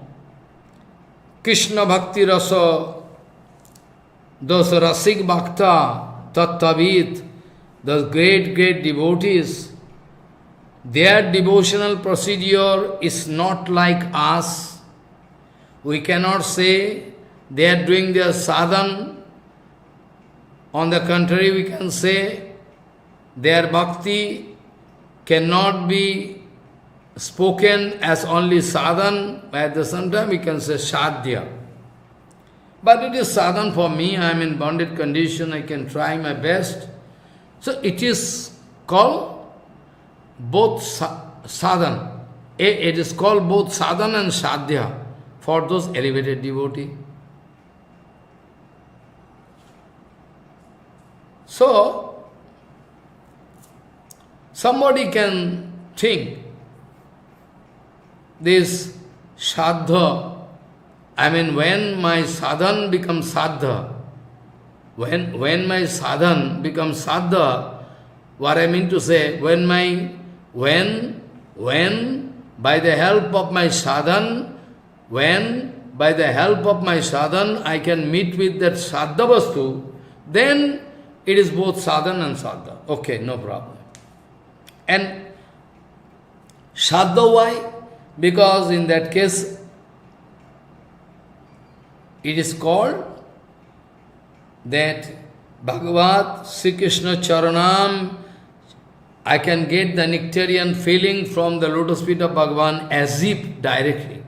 Krishna Bhakti Rasa, those Rasik Bhakta, Tattvavid, those great devotees, their devotional procedure is not like us. We cannot say they are doing their sadhan. On the contrary, we can say their bhakti cannot be spoken as only sadhan, at the same time we can say sadhya. But it is sadhan for me, I am in bonded condition, I can try my best. So it is called both sadhan. It is called both sadhan and sadhya for those elevated devotees. So, somebody can think, this sadha, when my sadhan becomes sadha, when my sadhan becomes sadha, what I mean to say, when by the help of my sadhan, I can meet with that sadha vastu, then it is both sadhan and sadha. Okay, no problem. And sadha why? Because in that case, it is called that Bhagavat Sri Krishna Charanam, I can get the nectarian feeling from the lotus feet of Bhagavan as if directly.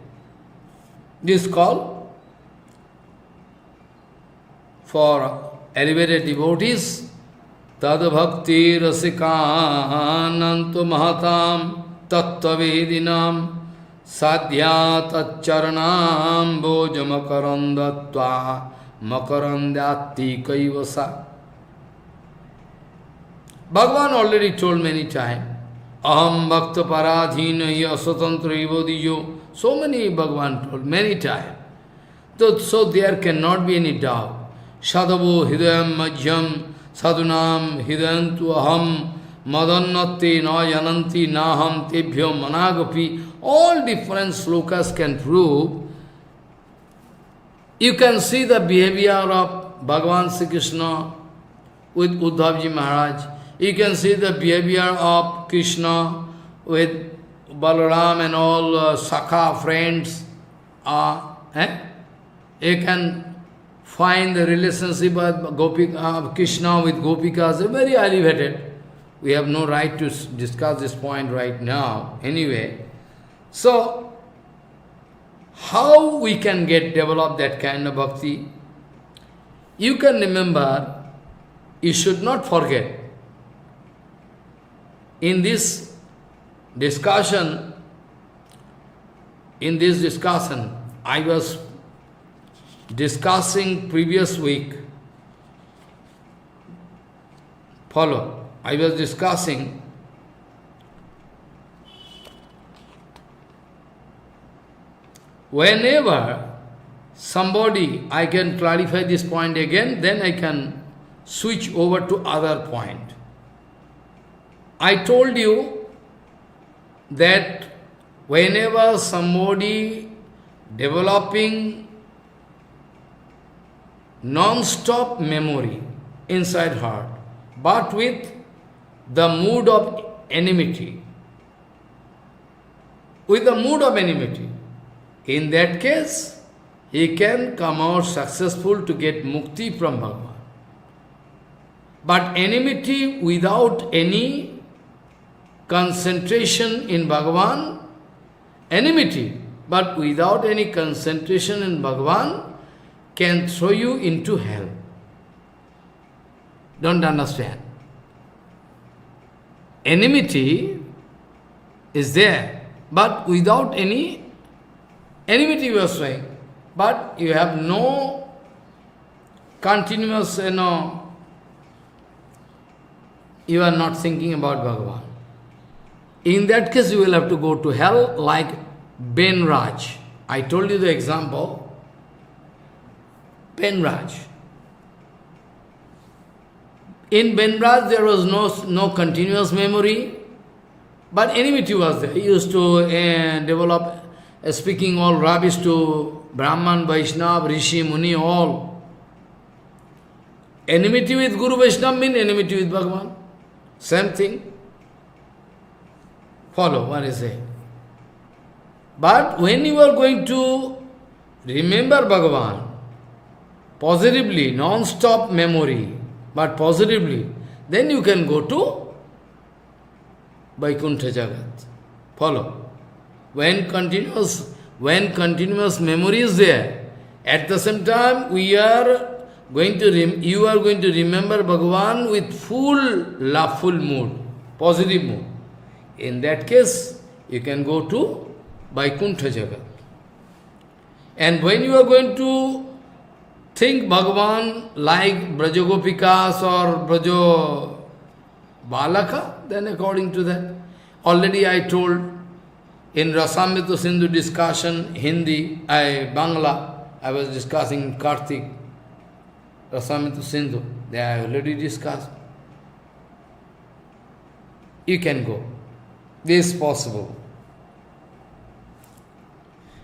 This is called for elevated devotees, Tad Bhakti Rasikanantu Mahatam Tattvavedinam Sadhya Tatcharanam Bhoja Makarandatva Makarandyati Kaivasa. Bhagavan already told many times, Aham Bhakta Paradhina Asatantra Ivodiyo. So many Bhagavan told many times. So there cannot be any doubt. Sadhavo Hidayam Majyam Sadhunam Hidayantu Aham Madannati Na Yananti Naham Tebhyo Managapi. All different slokas can prove. You can see the behavior of Bhagavan Sri Krishna with Uddhavji Maharaj. You can see the behavior of Krishna with Balaram and all Sakha friends. You can find the relationship of Krishna with Gopikas, very elevated. We have no right to discuss this point right now. Anyway, so how we can develop that kind of bhakti? You can remember, you should not forget, in this discussion, I was discussing previous week. Follow. I was discussing whenever somebody, I can clarify this point again, then I can switch over to other point. I told you that whenever somebody developing non-stop memory inside heart, but with the mood of enmity, in that case, he can come out successful to get mukti from Bhagavan. But enmity without any concentration in Bhagavan, enmity, but without any concentration in Bhagavan, can throw you into hell. Don't understand. Enmity is there, but without any enmity you are showing. But you have no continuous, you are not thinking about Bhagavan. In that case, you will have to go to hell like Benraj. I told you the example. Benraj. In Benraj, there was no continuous memory, but enmity was there. He used to develop speaking all rubbish to Brahman, Vaishnava, Rishi, Muni, all. Enmity with Guru Vaishnava means enmity with Bhagavan. Same thing. Follow what I say. But when you are going to remember Bhagavan, positively, non-stop memory, but positively, then you can go to Vaikuntha Jagat. Follow. When continuous memory is there, at the same time you are going to remember Bhagavan with full love, full mood, positive mood. In that case, you can go to Vaikuntha Jagat. And when you are going to think Bhagavan like Brajagopikas or Brajo Balaka, then according to that. Already I told in Rasamrita Sindhu discussion, Bangla, I was discussing Kartik, Rasamrita Sindhu, they I already discussed. You can go. This is possible.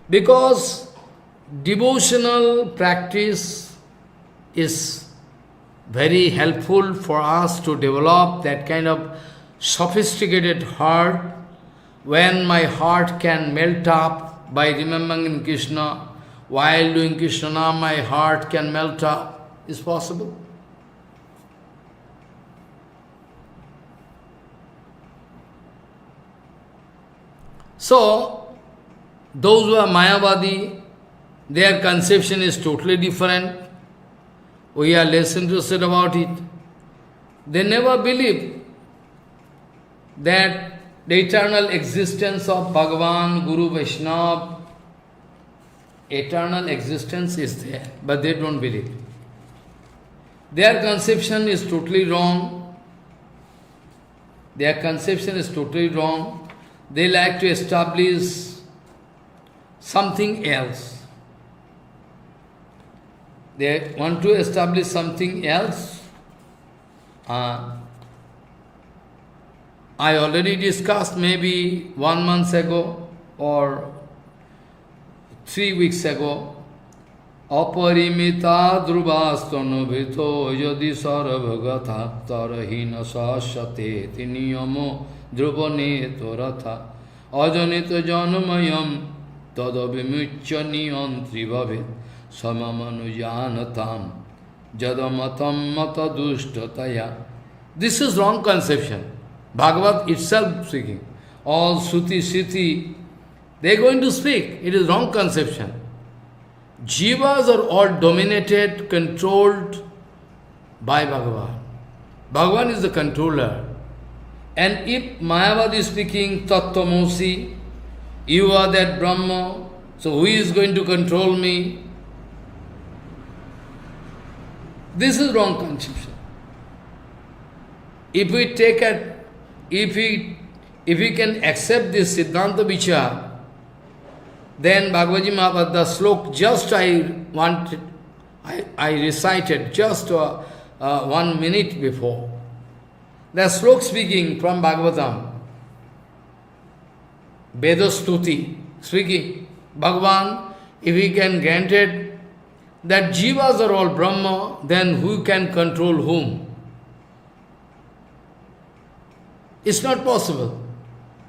Because devotional practice is very helpful for us to develop that kind of sophisticated heart, when my heart can melt up by remembering Krishna. While doing Krishna, my heart can melt up. Is possible. So, those who are Mayavadi, their conception is totally different. We are less interested about it. They never believe that the eternal existence of Bhagavan, Guru, Vaishnava, eternal existence is there, but they don't believe. Their conception is totally wrong. Their conception is totally wrong. They like to establish something else. They want to establish something else. I already discussed maybe 1 month ago or 3 weeks ago. Aparimita drubasthanubhito yadi sarabhagata tarahina sashate tiniyamo drupane toratha ajanita janamayam tadavimucya niyantribhavit samamanujanatam jadamatam mata dushtataya. This is wrong conception. Bhagavat itself speaking. All Suti, Siti, they are going to speak. It is wrong conception. Jivas are all dominated, controlled by Bhagavan. Bhagavan is the controller. And if Mayavadi is speaking Tattvamosi, you are that Brahma, so who is going to control me? This is wrong conception. If we take it, if we can accept this Siddhanta Vichar, then Bhagavad Mahabharata, the slok just I recited just 1 minute before. The slok speaking from Bhagavatam, Vedastuti, speaking, Bhagavan, if we can grant it, that jivas are all Brahma, then who can control whom? It's not possible.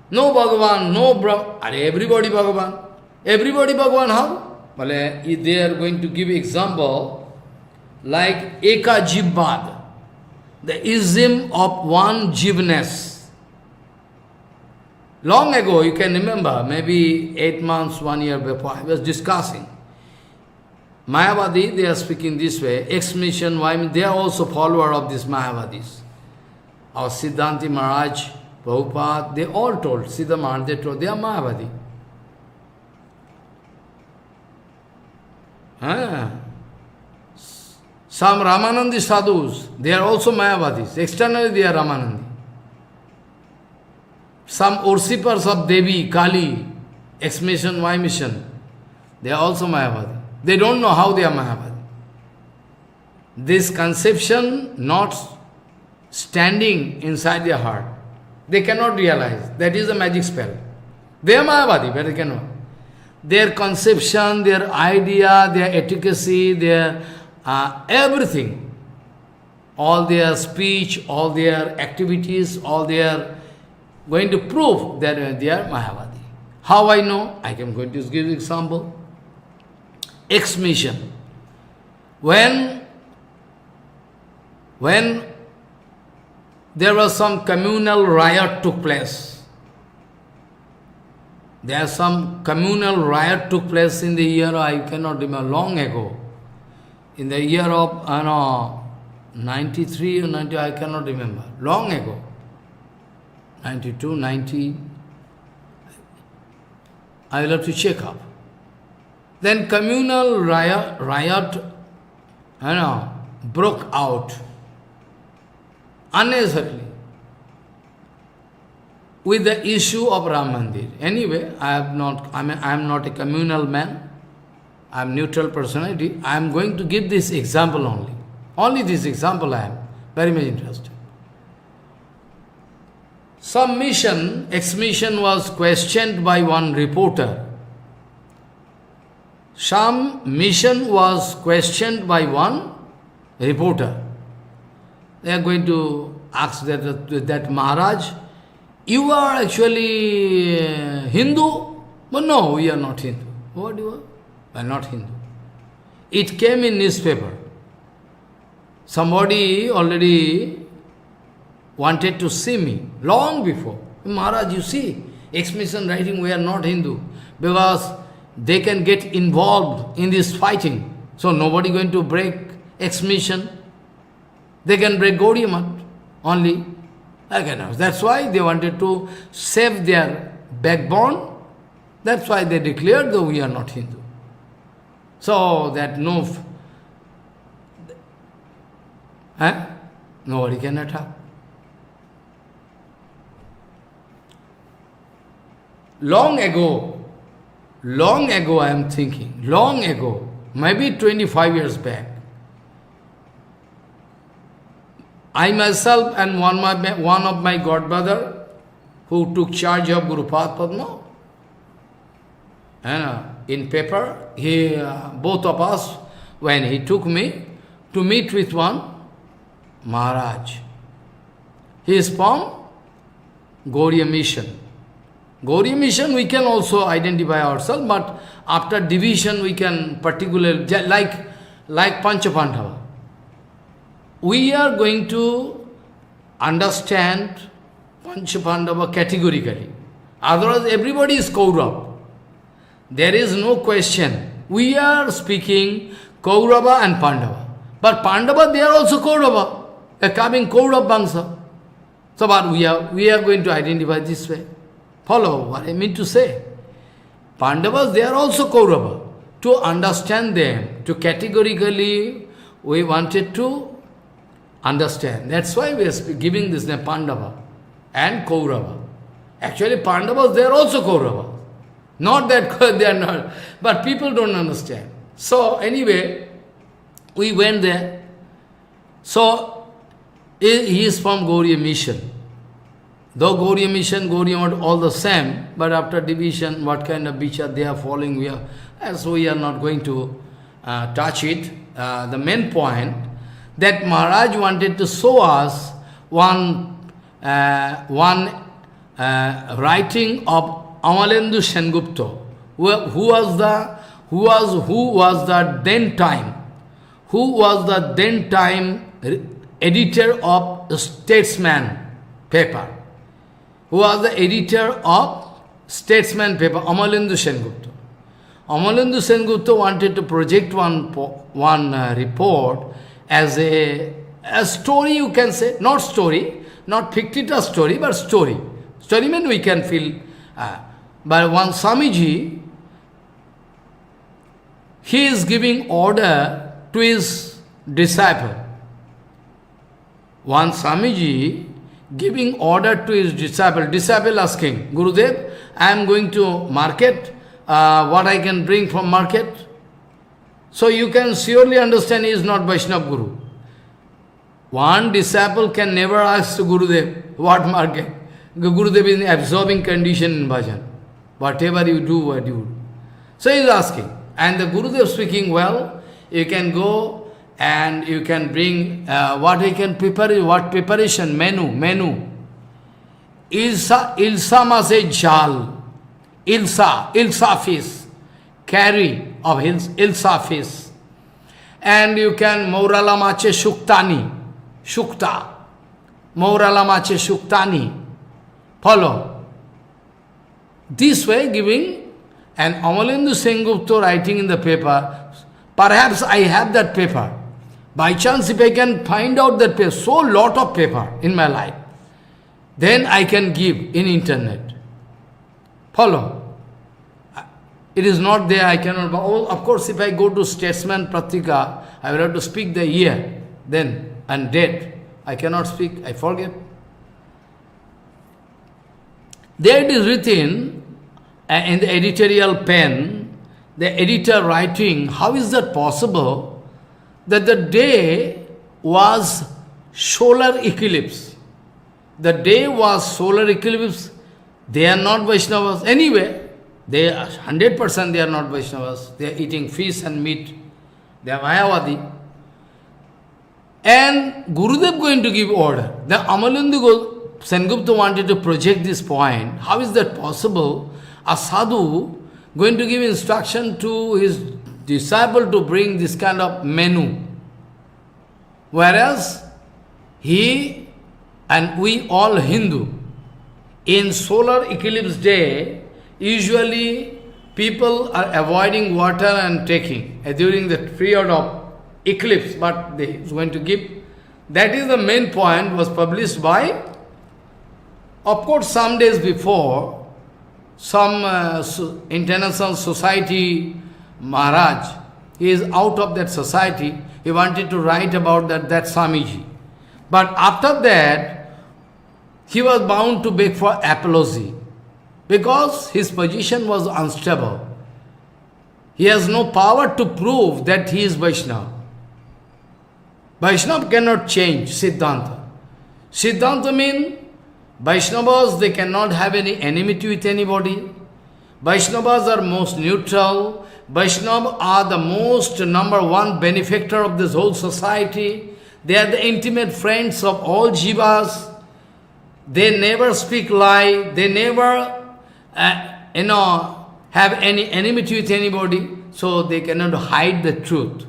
No Bhagavan, no Brahma, everybody Bhagavan. Everybody Bhagavan, how? Well, they are going to give example like Eka Jivvad, the ism of one jivness. Long ago, you can remember, maybe 8 months, 1 year before, I was discussing. Mayavadi, they are speaking this way, ex-mission, they are also follower of these Mayavadis. Our Siddhanti Maharaj, Prabhupada, they all told, Siddha Maharaj, they told, they are Mayavadi. Some Ramanandi sadhus, they are also Mayavadis. Externally they are Ramanandi. Some worshippers of Devi, Kali, X-mission, Y-mission, they are also Mayavadi. They don't know how they are Mayavadi. This conception not standing inside their heart. They cannot realize. That is a magic spell. They are Mayavadi, but they cannot. Their conception, their idea, their efficacy, their everything, all their speech, all their activities, all their going to prove that they are Mayavadi. How I know? I am going to give example. X-mission. When there was some communal riot took place. There some communal riot took place in the year, I cannot remember, long ago. In the year of, 93 or 90, I cannot remember. Long ago. 92, 90. I will have to check up. Then communal riot broke out. Unnecessarily. With the issue of Ram Mandir. Anyway, I am not a communal man. I am neutral personality. I am going to give this example only. Only this example I am very much interested. Some mission, ex-mission was questioned by one reporter. Some mission was questioned by one reporter. They are going to ask that Maharaj, you are actually Hindu? But no, we are not Hindu. What you are? We are not Hindu. It came in newspaper. Somebody already wanted to see me long before. Maharaj, you see, ex-mission writing, we are not Hindu. Because they can get involved in this fighting. So nobody going to break ex-mission. They can break Gaudiya Math only. That's why they wanted to save their backbone. That's why they declared that we are not Hindu. So that nobody can attack. Long ago I am thinking, long ago, maybe 25 years back, I myself and one of my godbrother who took charge of Guru Padma, in paper, both of us, when he took me to meet with one Maharaj. He is from Gaudiya Mission. Gaudiya Mission we can also identify ourselves, but after division we can particularly, like Panchapandava. We are going to understand Panchapandava categorically. Otherwise everybody is Kaurava. There is no question. We are speaking Kaurava and Pandava. But Pandava, they are also Kaurava. They are coming Kaurava Bangsa. So but we are going to identify this way. Follow what I mean to say. Pandavas, they are also Kaurava. To understand them, to categorically, we wanted to understand. That's why we are giving this name Pandava and Kaurava. Actually, Pandavas, they are also Kaurava. Not that they are not, but people don't understand. So anyway, we went there. So he is from Gaudiya Mission. Though Gaudiya Mission, Gaudiya Math, all the same, but after division, what kind of vichar they are following, so we are not going to touch it. The main point, that Maharaj wanted to show us one writing of Amalendu Sengupta, who was the then time editor of the Statesman paper. Who was the editor of Statesman paper, Amalendu Sengupta. Amalendu Sengupta wanted to project one report as a story, you can say, not fictitious story, but story. Story means we can feel. But one Swamiji, he is giving order to his disciple. One Swamiji giving order to his disciple. Disciple asking, Gurudev, I am going to market, what I can bring from market. So you can surely understand he is not Vaishnava Guru. One disciple can never ask to Gurudev, what market? Gurudev is in absorbing condition in bhajan. Whatever you do, what you do. So he is asking. And the Gurudev speaking, well, you can go and you can bring what he can prepare, what preparation, menu. Ilsa mase jal. Ilsa fish. Carry of ilsa fish. And you can Maurala mache shuktani. Shukta. Maurala mache shuktani. Follow. This way giving, and Amalendu Sengupta writing in the paper, perhaps I have that paper. By chance if I can find out that paper, so lot of paper in my life, then I can give in internet. Follow. It is not there, I cannot, of course if I go to Statesman Pratika, I will have to speak the year, then, and date. I cannot speak, I forget. There it is written in the editorial pen, the editor writing, how is that possible that the day was solar eclipse? The day was solar eclipse, they are not Vaishnavas. Anyway, they are 100% they are not Vaishnavas. They are eating fish and meat. They are Mayavadi. And Gurudev going to give order. The Amalendu Sengupta wanted to project this point. How is that possible? A sadhu going to give instruction to his disciple to bring this kind of menu. Whereas he and we all Hindu, in solar eclipse day, usually people are avoiding water and taking during the period of eclipse, but they is going to give. That is the main point, was published by, of course, some days before, some international society Maharaj, he is out of that society, he wanted to write about that Swamiji. But after that, he was bound to beg for apology, because his position was unstable. He has no power to prove that he is Vaishnava. Vaishnava cannot change Siddhanta. Siddhanta means Vaishnavas, they cannot have any enmity with anybody. Vaishnavas are most neutral. Vaishnavas are the most number one benefactor of this whole society. They are the intimate friends of all jivas. They never speak lie. They never, have any enmity with anybody. So they cannot hide the truth.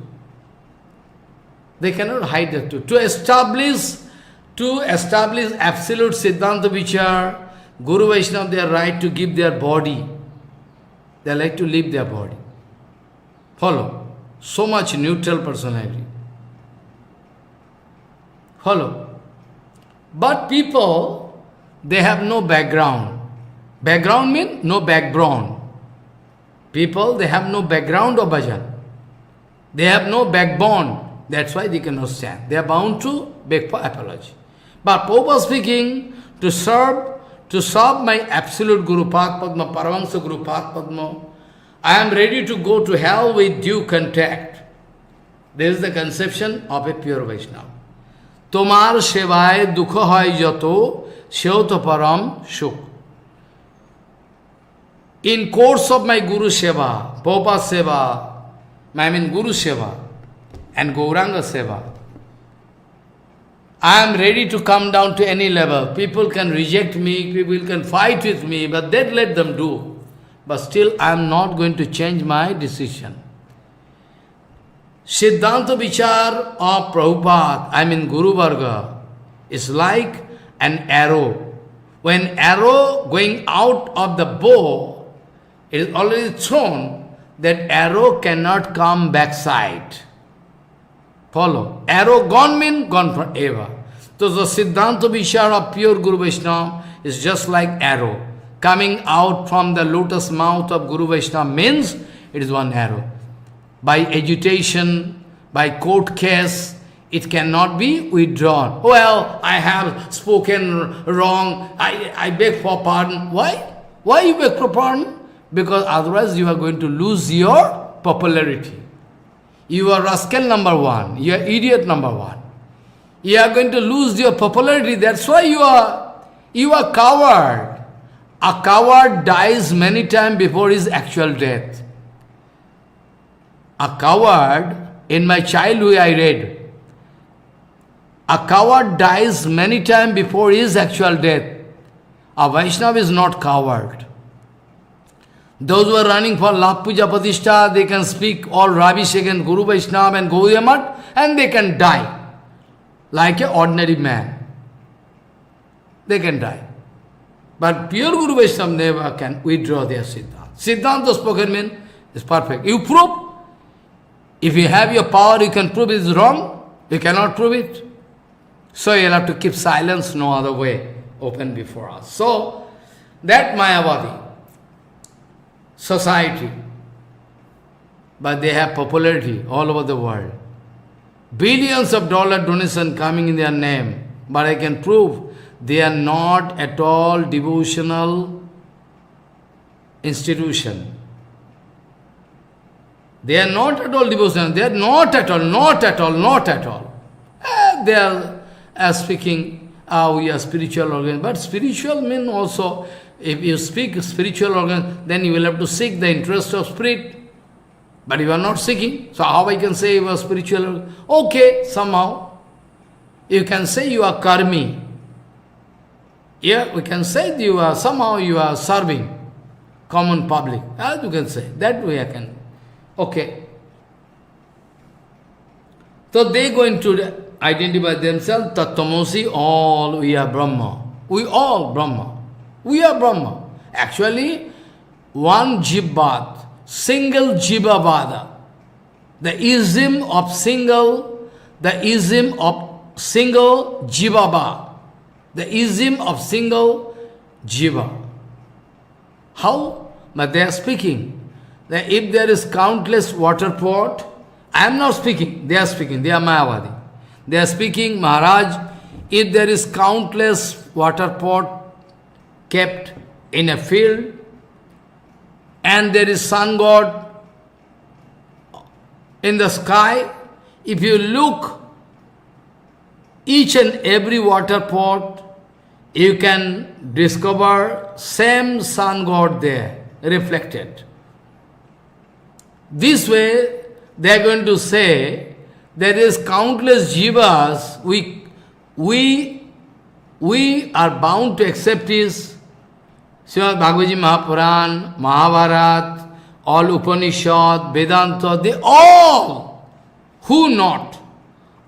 They cannot hide the truth. To establish absolute Siddhanta Vichar, Guru Vaishnava, they are right to give their body. They like to leave their body. Follow. So much neutral personality. Follow. But people, they have no background. Background means no background. People, they have no background of bhajan. They have no backbone. That's why they cannot stand. They are bound to beg for apology. But Prabhupada speaking, to serve my absolute Guru Path Padma, Paramahansa Guru Path Padma, I am ready to go to hell with due contact. This is the conception of a pure Vaishnava. Tomar Shevai Dukha Hai Jato Sheoto Param Shuk. In course of my Guru Seva, Prabhupada Seva, I mean Guru Seva and Gauranga Seva, I am ready to come down to any level. People can reject me, people can fight with me, but that let them do. But still I am not going to change my decision. Siddhanta Vichar of Prabhupada, I mean Guru Varga, is like an arrow. When arrow going out of the bow, it is already thrown, that arrow cannot come backside. Follow. Arrow gone means gone forever. So the Siddhanta Vichar of pure Guru Vaishnava is just like arrow. Coming out from the lotus mouth of Guru Vaishnava means it is one arrow. By agitation, by court case, it cannot be withdrawn. Well, I have spoken wrong, I beg for pardon. Why? Why you beg for pardon? Because otherwise you are going to lose your popularity. You are rascal number one, you are idiot number one. You are going to lose your popularity, that's why you are coward. A coward dies many times before his actual death. A coward, in my childhood I read, a coward dies many times before his actual death. A Vaishnava is not coward. Those who are running for Lap Puja Pratishtha, they can speak all rubbish against Guru Vaishnava and Gaudiya Math, and they can die like an ordinary man. They can die. But pure Guru Vaishnava never can withdraw their Siddhanta. Siddhanta spoken means is perfect. You prove. If you have your power, you can prove it is wrong. You cannot prove it. So you'll have to keep silence, no other way open before us. So, that Mayavadi society, but they have popularity all over the world. Billions of dollar donation coming in their name, but I can prove they are not at all devotional institution. They are not at all devotional. They are not at all. They are speaking, we are spiritual organ. But spiritual means also, if you speak spiritual organ, then you will have to seek the interest of spirit. But you are not seeking. So how I can say you are spiritual organ? Okay, somehow. You can say you are karmi. Yeah, we can say somehow you are serving common public. As you can say. That way I can. Okay. So they going to identify themselves, Tattvamosi, all we are Brahma. We all Brahma. We are Brahma. Actually, one Jibbat, single Jivavada. The ism of single Jivaba. The ism of single Jiva. How? But they are speaking. That if there is countless water pot, I am not speaking, they are speaking, they are Mayavadi. They are speaking, Maharaj, if there is countless water pot kept in a field, and there is sun god in the sky, if you look each and every water pot, you can discover same sun god there, reflected. This way, they are going to say, there is countless jivas, we are bound to accept his Srimad Bhagavad Mahapuran, Mahabharat, all Upanishad, Vedanta, they all, who not,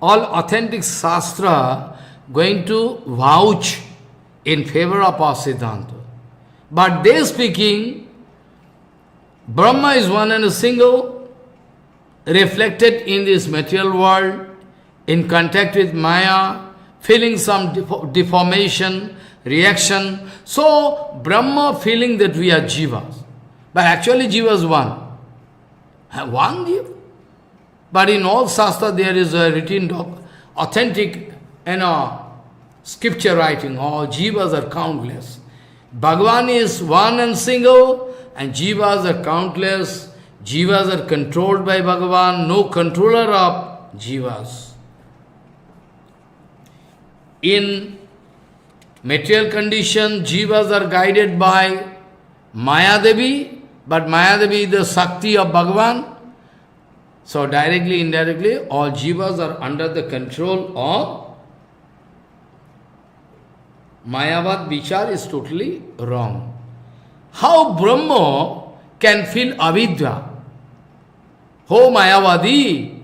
all authentic Shastra going to vouch in favor of our Siddhanta. But they speaking, Brahma is one and a single, reflected in this material world, in contact with Maya, feeling some deformation, reaction. So, Brahma feeling that we are Jivas. But actually Jiva is one. One Jiva. But in all Shastra there is a written authentic, scripture writing. All Jivas are countless. Bhagavan is one and single, and Jivas are countless. Jivas are controlled by Bhagavan, no controller of Jivas. In material condition, Jivas are guided by Maya Devi, but Maya Devi is the Shakti of Bhagavan. So directly, indirectly, all Jivas are under the control of Mayavad Vichar is totally wrong. How Brahma can feel avidya? Ho Mayavadi,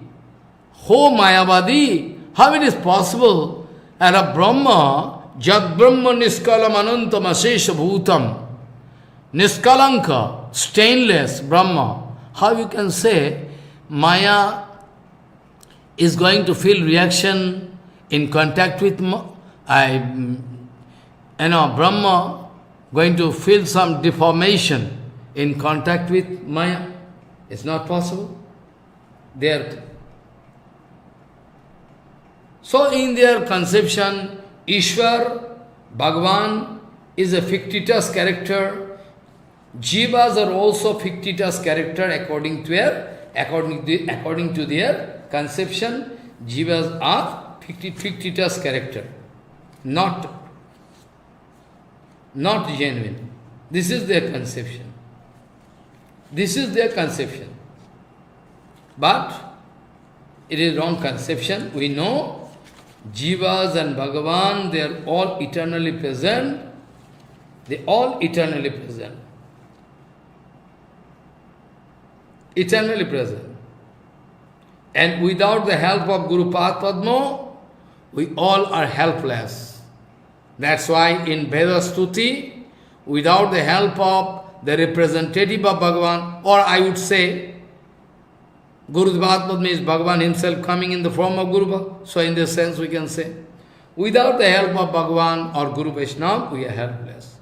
how it is possible that a Brahma, Jad Brahma Niskalam Anantam Asesha Bhutam, Niskalanka, stainless Brahma, how you can say Maya is going to feel reaction in contact with Brahma going to feel some deformation in contact with Maya. It's not possible. So in their conception, Ishwar, Bhagavan is a fictitious character. Jivas are also fictitious character according to their conception. Jivas are fictitious character, not genuine. This is their conception. But it is wrong conception. We know Jivas and Bhagavan, they are all eternally present. They all eternally present. Eternally present. And without the help of Guru Padma, we all are helpless. That's why in Veda Stuti, without the help of the representative of Bhagavan, or I would say, Guru Padma means Bhagavan himself coming in the form of Guru Bhagavan. So in this sense we can say, without the help of Bhagavan or Guru Vaishnava, we are helpless.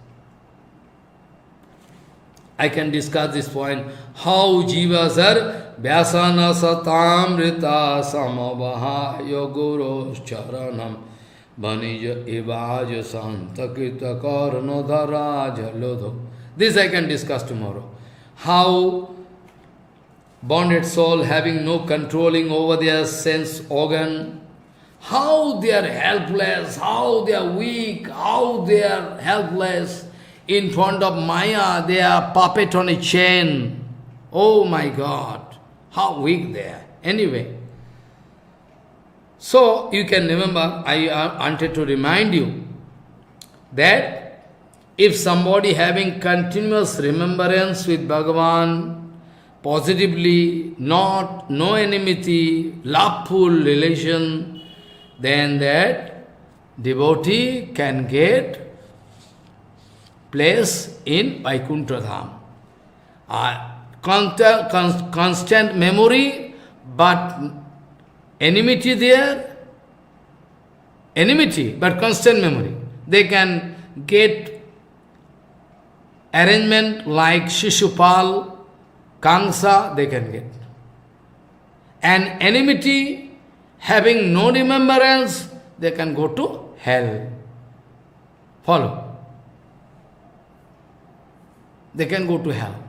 I can discuss this point, how jivas are vyasana satamrita samavaha yoguros charanam vanija evaja santakita karno dharaja lodho. This I can discuss tomorrow. How bonded soul having no controlling over their sense organ, how they are helpless, how they are weak, how they are helpless. In front of Maya, they are puppet on a chain. Oh my God, how weak they are. Anyway, so you can remember, I wanted to remind you that if somebody having continuous remembrance with Bhagavan, positively, no enmity, loveful relation, then that devotee can get place in Vaikuntha Dham. Constant memory, but enmity there, enmity, but constant memory. They can get arrangement like Shishupal, Kamsa, they can get. And enmity, having no remembrance, they can go to hell. Follow? They can go to hell.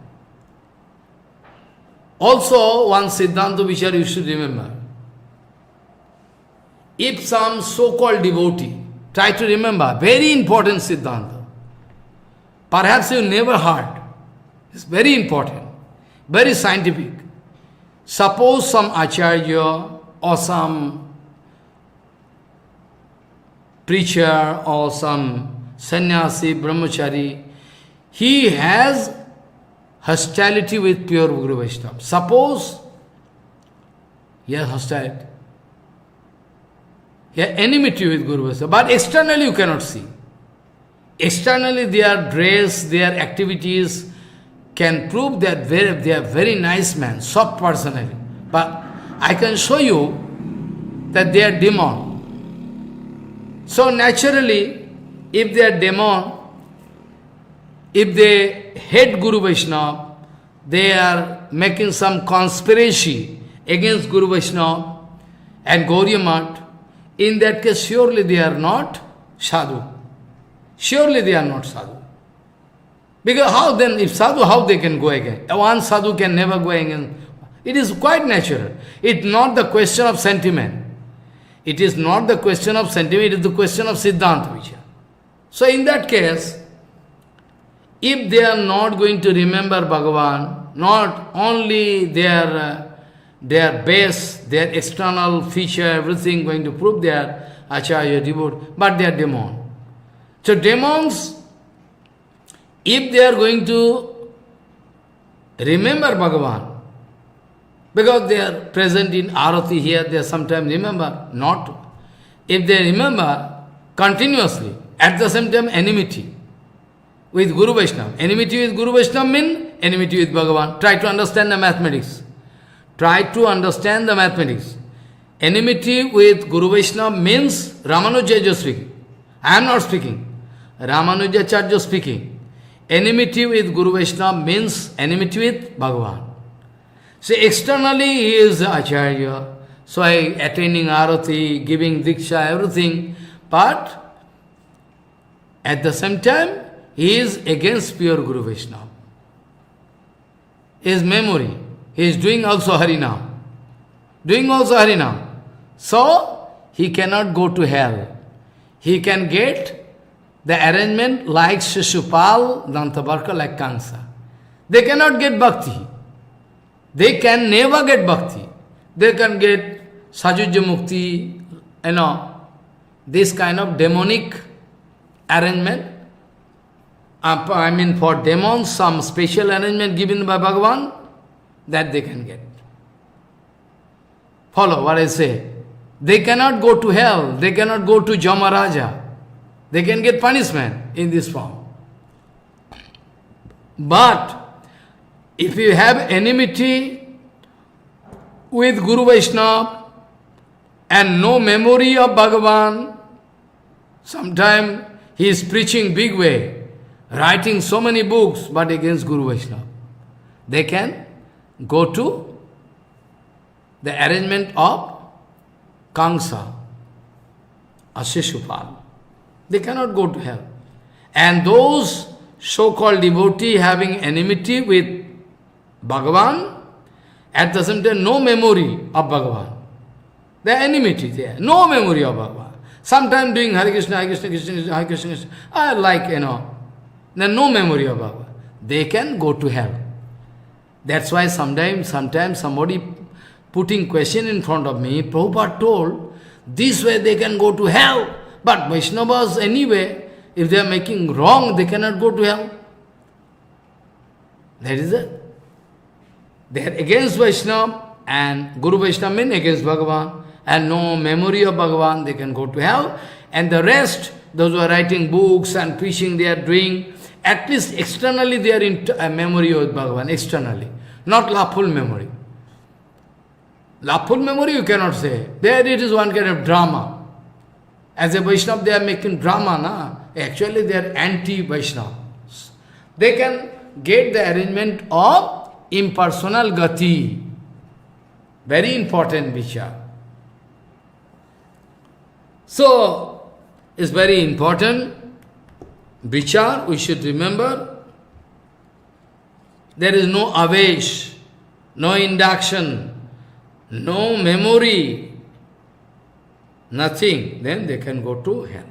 Also, one Siddhanta Vichar you should remember. If some so-called devotee, try to remember, very important Siddhanta. Perhaps you never heard. It's very important, very scientific. Suppose some Acharya or some preacher or some sannyasi, brahmachari, he has hostility with pure Guru Vaishnava. Suppose he has hostility. He has enmity with Guru Vaishnava. But externally you cannot see. Externally their dress, their activities can prove that they are very nice men, soft personality. But I can show you that they are demon. So naturally, if they are demon, if they hate Guru Vaishnava, they are making some conspiracy against Guru Vaishnava and Gauriya Math, in that case surely they are not sadhu. Surely they are not sadhu. Because how then, if sadhu, how they can go again? One sadhu can never go again. It is quite natural. It's not the question of sentiment. It is not the question of sentiment, it is the question of Siddhanta Vichar. So in that case, if they are not going to remember Bhagavan, not only their base, their external feature, everything going to prove their Acharya devotee, but they are demon. So demons, if they are going to remember Bhagavan, because they are present in Arati here, they sometimes remember, not. If they remember continuously, at the same time enmity with Guru Vaishnava. Enmity with Guru Vaishnava means enmity with Bhagavan. Try to understand the mathematics. Try to understand the mathematics. Enmity with Guru Vaishnava means Ramanuja is speaking. I am not speaking. Ramanujacharya speaking. Enmity with Guru Vaishnava means enmity with Bhagavan. So externally he is the Acharya, so attending Arati, giving Diksha, everything, but at the same time he is against pure Guru Vaishnava. His memory, he is doing also Harinam. Doing also Harinam. So he cannot go to hell. He can get the arrangement like Shishupal, Dantavarka, like Kansa. They cannot get bhakti. They can never get bhakti. They can get Sajujya Mukti, this kind of demonic arrangement. I mean, for demons, some special arrangement given by Bhagavan, that they can get. Follow what I say. They cannot go to hell. They cannot go to Jamaraja. They can get punishment in this form. But if you have enmity with Guru Vaishnava and no memory of Bhagavan, sometime he is preaching big way, writing so many books, but against Guru Vaishnava. They can go to the arrangement of Kamsa, Ashishupal. They cannot go to hell. And those so-called devotees having enmity with Bhagavan, at the same time no memory of Bhagavan. They are enmity there, no memory of Bhagavan. Sometimes doing Hare Krishna, Hare Krishna, Krishna Krishna, Hare Krishna, Krishna, then no memory of Bhagavan. They can go to hell. That's why sometimes somebody putting question in front of me, Prabhupada told, this way they can go to hell. But Vaishnavas anyway, if they are making wrong, they cannot go to hell. That is it. They are against Vaishnava, and Guru Vaishnava means against Bhagavan, and no memory of Bhagavan, they can go to hell. And the rest, those who are writing books and preaching, they are doing, at least externally they are in memory of Bhagavan, externally, not lawful memory. Lawful memory you cannot say. There it is one kind of drama. As a Vaishnava, they are making drama, na? Actually, they are anti-Vaishnavas. They can get the arrangement of impersonal gati. Very important vichar. So, it's very important vichar, we should remember. There is no avesh, no induction, no memory, nothing, then they can go to hell.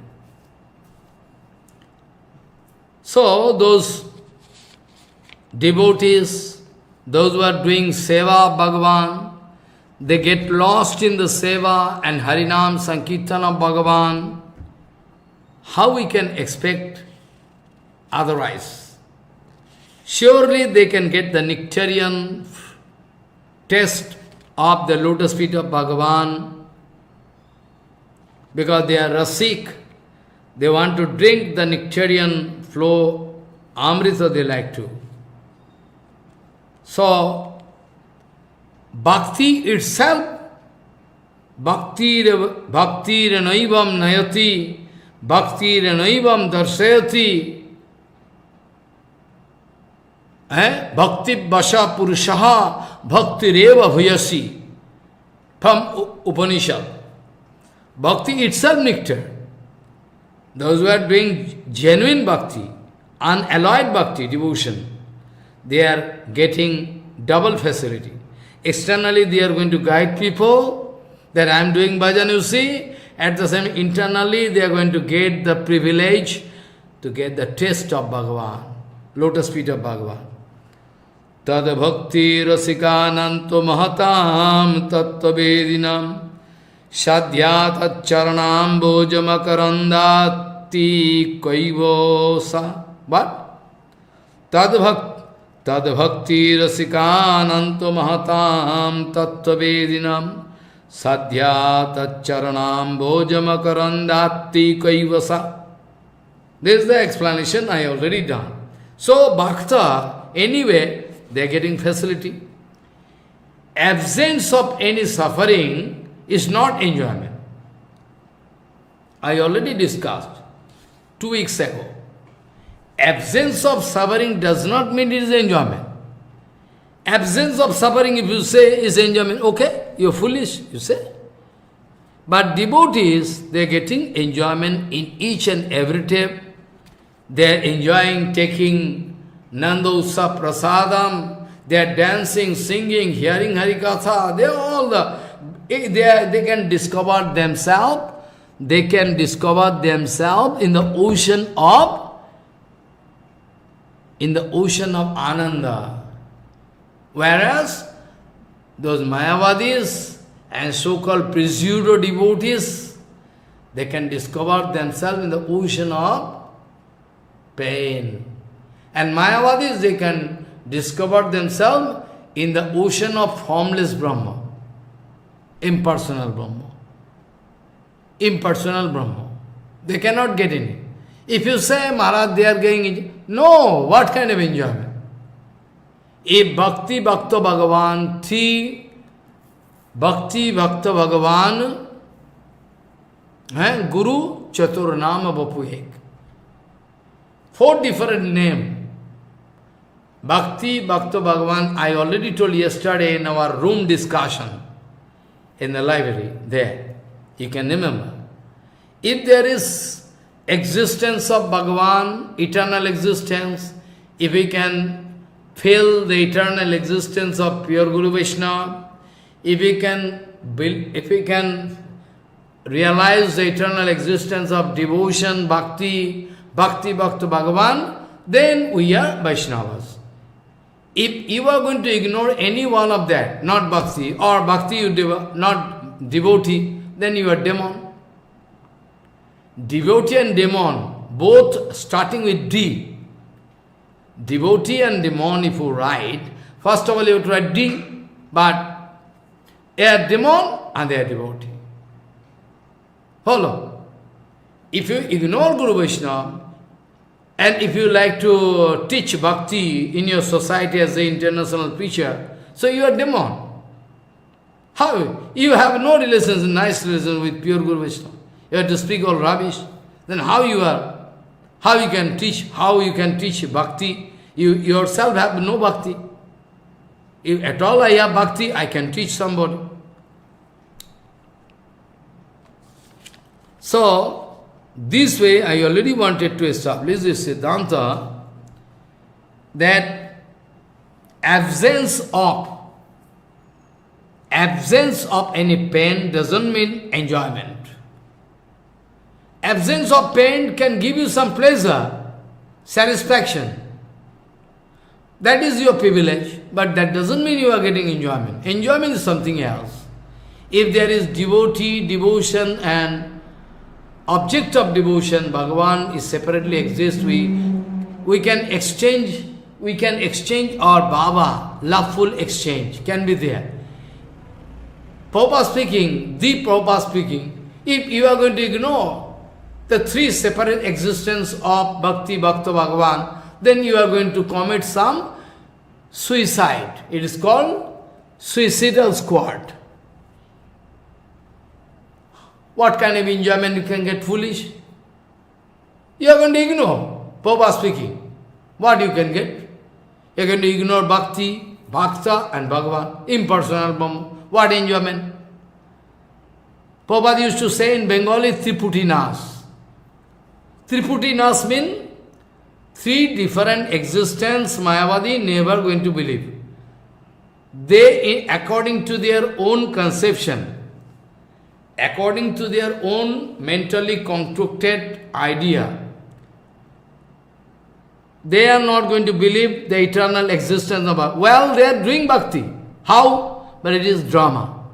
So, those devotees, those who are doing seva of Bhagavan, they get lost in the seva and Harinam Sankirtan of Bhagavan. How we can expect otherwise? Surely they can get the nectarian taste of the lotus feet of Bhagavan, because they are rasik, they want to drink the nectarian flow, amrita they like to. So, bhakti itself, bhakti renaivam nayati, bhakti renaivam darshayati, bhakti vasha purushaha, bhakti reva bhuyasi, from Upanishad. Bhakti itself nectar. Those who are doing genuine bhakti, unalloyed bhakti, devotion, they are getting double facility. Externally they are going to guide people that I am doing bhajan, you see. At the same internally they are going to get the privilege to get the taste of Bhagavan, lotus feet of Bhagavan. Tad bhakti rasikananto mahatam tattva vedinam Shadhyat charanam bhojamakarandati kaivosa. What? Tad bhakti rasikananto mahatam tattva vedinam Sadhyat charanam bhojamakarandati kaivasa. This is the explanation I already done. So, bhakta, anyway, they are getting facility. Absence of any suffering is not enjoyment. I already discussed. 2 weeks ago. Absence of suffering does not mean it is enjoyment. Absence of suffering, if you say, is enjoyment, okay, you're foolish, you say. But devotees, they're getting enjoyment in each and every step. They're enjoying taking Nanda Utsav Prasadam, they're dancing, singing, hearing HariKatha, they're all they can discover themselves, in the ocean of Ananda. Whereas those Mayavadis and so-called pseudo devotees, they can discover themselves in the ocean of pain. And Mayavadis, they can discover themselves in the ocean of formless Brahma, impersonal Brahma. Impersonal Brahma. They cannot get in it. If you say, Maharaj, they are going, no, what kind of enjoyment? If Bhakti Bhakta Bhagavan, Bhakti Bhakta Bhagavan, Guru Chaturnama Bapuyek. 4 different names. Bhakti Bhakta Bhagavan, I already told yesterday in our room discussion in the library, there. You can remember. If there is existence of Bhagavan, eternal existence, if we can feel the eternal existence of pure Guru Vaishnava, if we can realize the eternal existence of devotion, bhakti, Bhakti Bhakta Bhagavan, then we are Vaishnavas. If you are going to ignore any one of that, not bhakti, or bhakti not devotee, then you are demon. Devotee and demon, both starting with D. Devotee and demon, if you write, first of all you have to write D, but they are demon and they are devotee. Follow. If you ignore Guru Vaishnava, and if you like to teach bhakti in your society as the international preacher, so you are demon. How? You have no relations, nice relations with pure Guru Vaishnava. You have to speak all rubbish. Then how you can teach bhakti? You yourself have no bhakti. If at all I have bhakti, I can teach somebody. So, this way I already wanted to establish this Siddhanta that absence of any pain doesn't mean enjoyment. Absence of pain can give you some pleasure, satisfaction. That is your privilege, but that doesn't mean you are getting enjoyment. Enjoyment is something else. If there is devotee, devotion and object of devotion, Bhagavan is separately exists, we can exchange our bhava, loveful exchange can be there. Prabhupada speaking, if you are going to ignore the 3 separate existence of Bhakti Bhakta Bhagavan, then you are going to commit some suicide. It is called suicidal squad. What kind of enjoyment you can get? Foolish. You are going to ignore. Prabhupada speaking. What you can get? You are going to ignore Bhakti, Bhakta and Bhagavan. Impersonal Brahma. What enjoyment? Prabhupada used to say in Bengali, Triputinas. Triputinas mean 3 different existence Mayavadi never going to believe. They, according to their own conception, according to their own mentally constructed idea, they are not going to believe the eternal existence of Bhakti. Well, they are doing bhakti. How? But it is drama.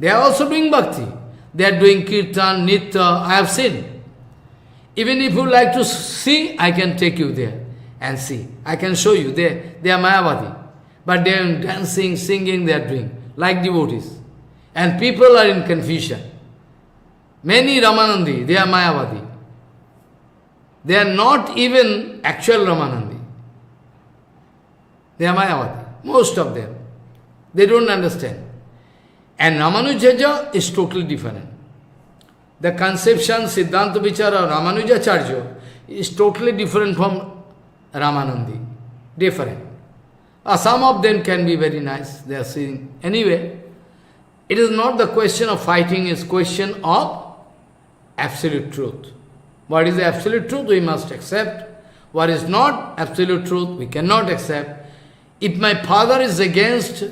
They are also doing bhakti. They are doing kirtan, nitya, I have seen. Even if you like to see, I can take you there and see. I can show you. They are Mayavadi. But they are dancing, singing, they are doing, like devotees. And people are in confusion. Many Ramanandi, they are Mayavadi. They are not even actual Ramanandi. They are Mayavadi, most of them. They don't understand. And Ramanujaja is totally different. the conception, Siddhanta Vichara, Ramanujacharya is totally different from Ramanandi. Different. Some of them can be very nice, they are saying. Anyway, it is not the question of fighting, it's question of absolute truth. What is the absolute truth? We must accept. What is not absolute truth? We cannot accept. If my father is against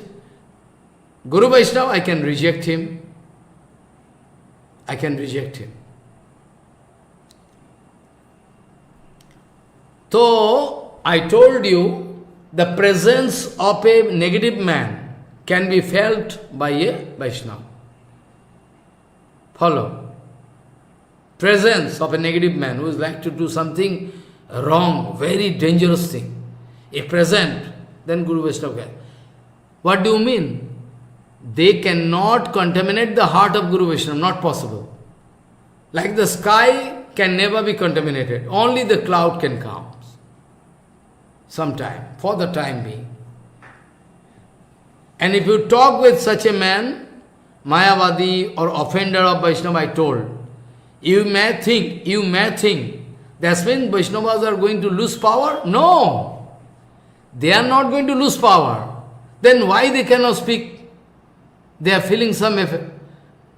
Guru Vaishnava, I can reject him. I can reject him. So, I told you, the presence of a negative man can be felt by a Vaishnava. Follow. Presence of a negative man who is like to do something wrong, very dangerous thing. If present, then Guru Vaishnava can. What do you mean? They cannot contaminate the heart of Guru Vaishnava, not possible. Like the sky can never be contaminated, only the cloud can come. Sometime, for the time being. And if you talk with such a man, Mayavadi or offender of Vaishnava, I told, you may think, that means Vaishnavas are going to lose power? No! They are not going to lose power. Then why they cannot speak? They are feeling some effect.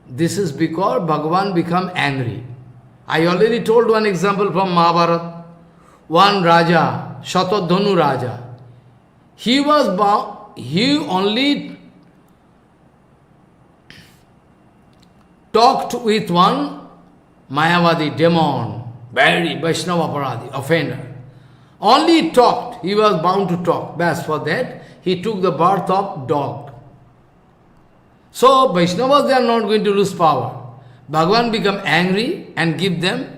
This is because Bhagavan become angry. I already told one example from Mahabharata. One Raja, Shatadhanu Raja, he was bound, he only talked with one Mayavadi demon, very Vaishnava Aparadi, offender. Only talked, he was bound to talk. Best for that, he took the birth of dog. So Vaishnavas, they are not going to lose power. Bhagavan become angry and give them.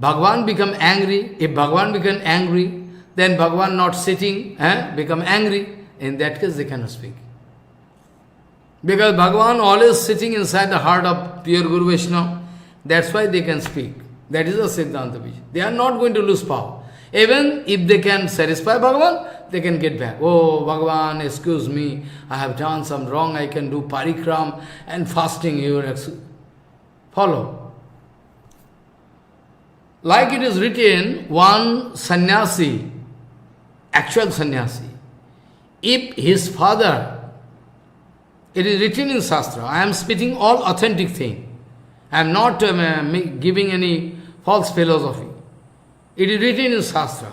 Bhagavan become angry. If Bhagavan become angry, then Bhagavan not sitting, become angry. In that case, they cannot speak. Because Bhagavan always sitting inside the heart of pure Guru Vaishnava. That's why they can speak. That is the Siddhanta Vijay. They are not going to lose power. Even if they can satisfy Bhagavan, they can get back. Oh, Bhagavan, excuse me, I have done some wrong, I can do parikram and fasting. Follow. Like it is written, one sannyasi, actual sannyasi, if his father, it is written in Shastra, I am speaking all authentic thing. I am not giving any false philosophy. It is written in Shastra.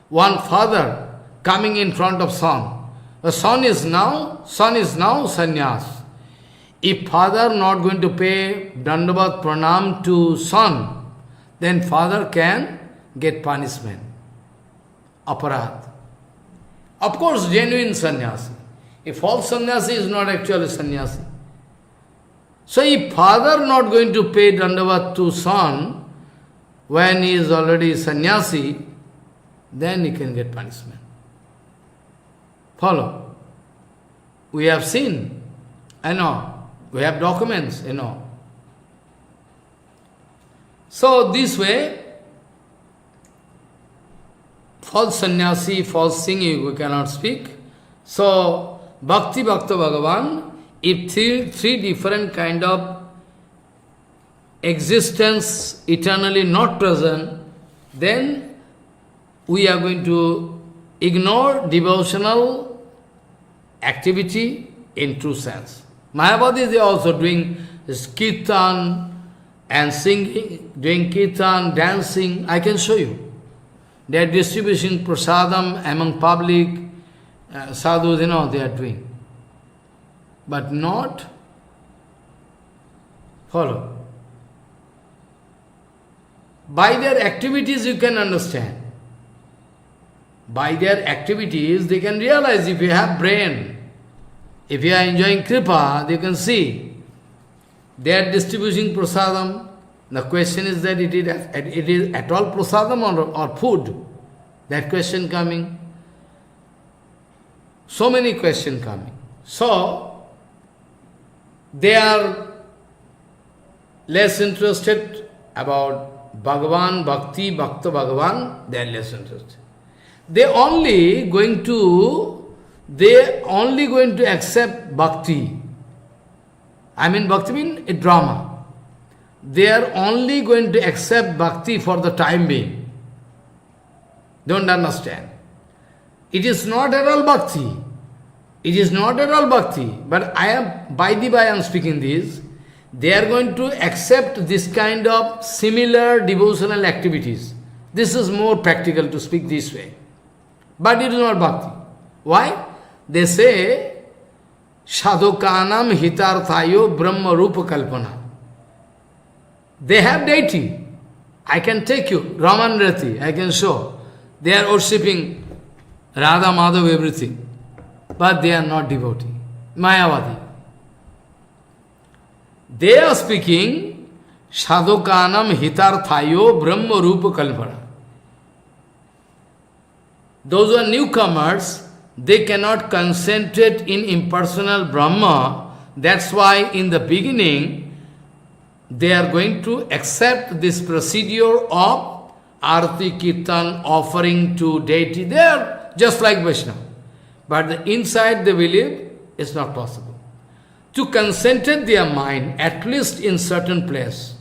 One father coming in front of son. The son is now sannyas. If father not going to pay Dandavat pranam to son, then father can get punishment. Aparad. Of course, genuine sannyasi. A false sannyasi is not actually sannyasi. So if father not going to pay Dandavat to son, when he is already sannyasi, then he can get punishment. Follow. We have seen, I know. We have documents, I know. So this way, false sannyasi, false singing, we cannot speak. So, Bhakti Bhakta Bhagavan, if three different kind of existence eternally not present, then we are going to ignore devotional activity in true sense. Mayavadis, they are also doing this kirtan and singing, doing kirtan, dancing. I can show you. They are distributing prasadam among public, sadhus, they are doing. But not follow. By their activities you can understand. By their activities they can realize if you have brain, if you are enjoying kripa, they can see. They are distributing prasadam. The question is that it is at all prasadam or food. That question coming. So many questions coming. So, they are less interested about Bhagavan, Bhakti, Bhakta Bhagavan, they are less interested. They only going to accept Bhakti. I mean Bhakti means a drama. they are only going to accept bhakti for the time being. Don't understand. It is not at all bhakti. It is not at all bhakti. But I am, by the by I am speaking this, they are going to accept this kind of similar devotional activities. This is more practical to speak this way. But it is not bhakti. Why? They say, sadhukanam hitarthayo brahma rupa kalpana. They have deity. I can take you, Raman Rati, I can show. They are worshipping Radha, Madhav, everything. But they are not devotee. Mayavadi. They are speaking sadhukanam hitarthayo brahma rupa kalpana. Those who are newcomers, they cannot concentrate in impersonal Brahma. That's why in the beginning, they are going to accept this procedure of Arati Kirtan offering to deity. They are just like Vaishnava. But the inside they believe it's not possible. To concentrate their mind, at least in certain place,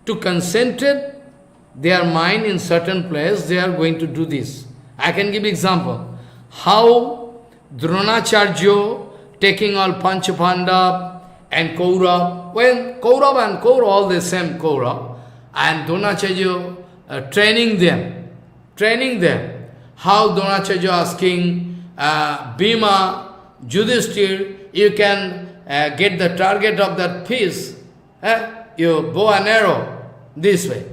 to concentrate their mind in certain place, they are going to do this. I can give example. How Dronacharya taking all Panchapandav and Kaurav, when Kaurav and Kaurav, all the same Kaurav, and Dronacharya training them. How Dronacharya asking Bhima, Yudhishthira, you can get the target of that piece, you bow and arrow, this way.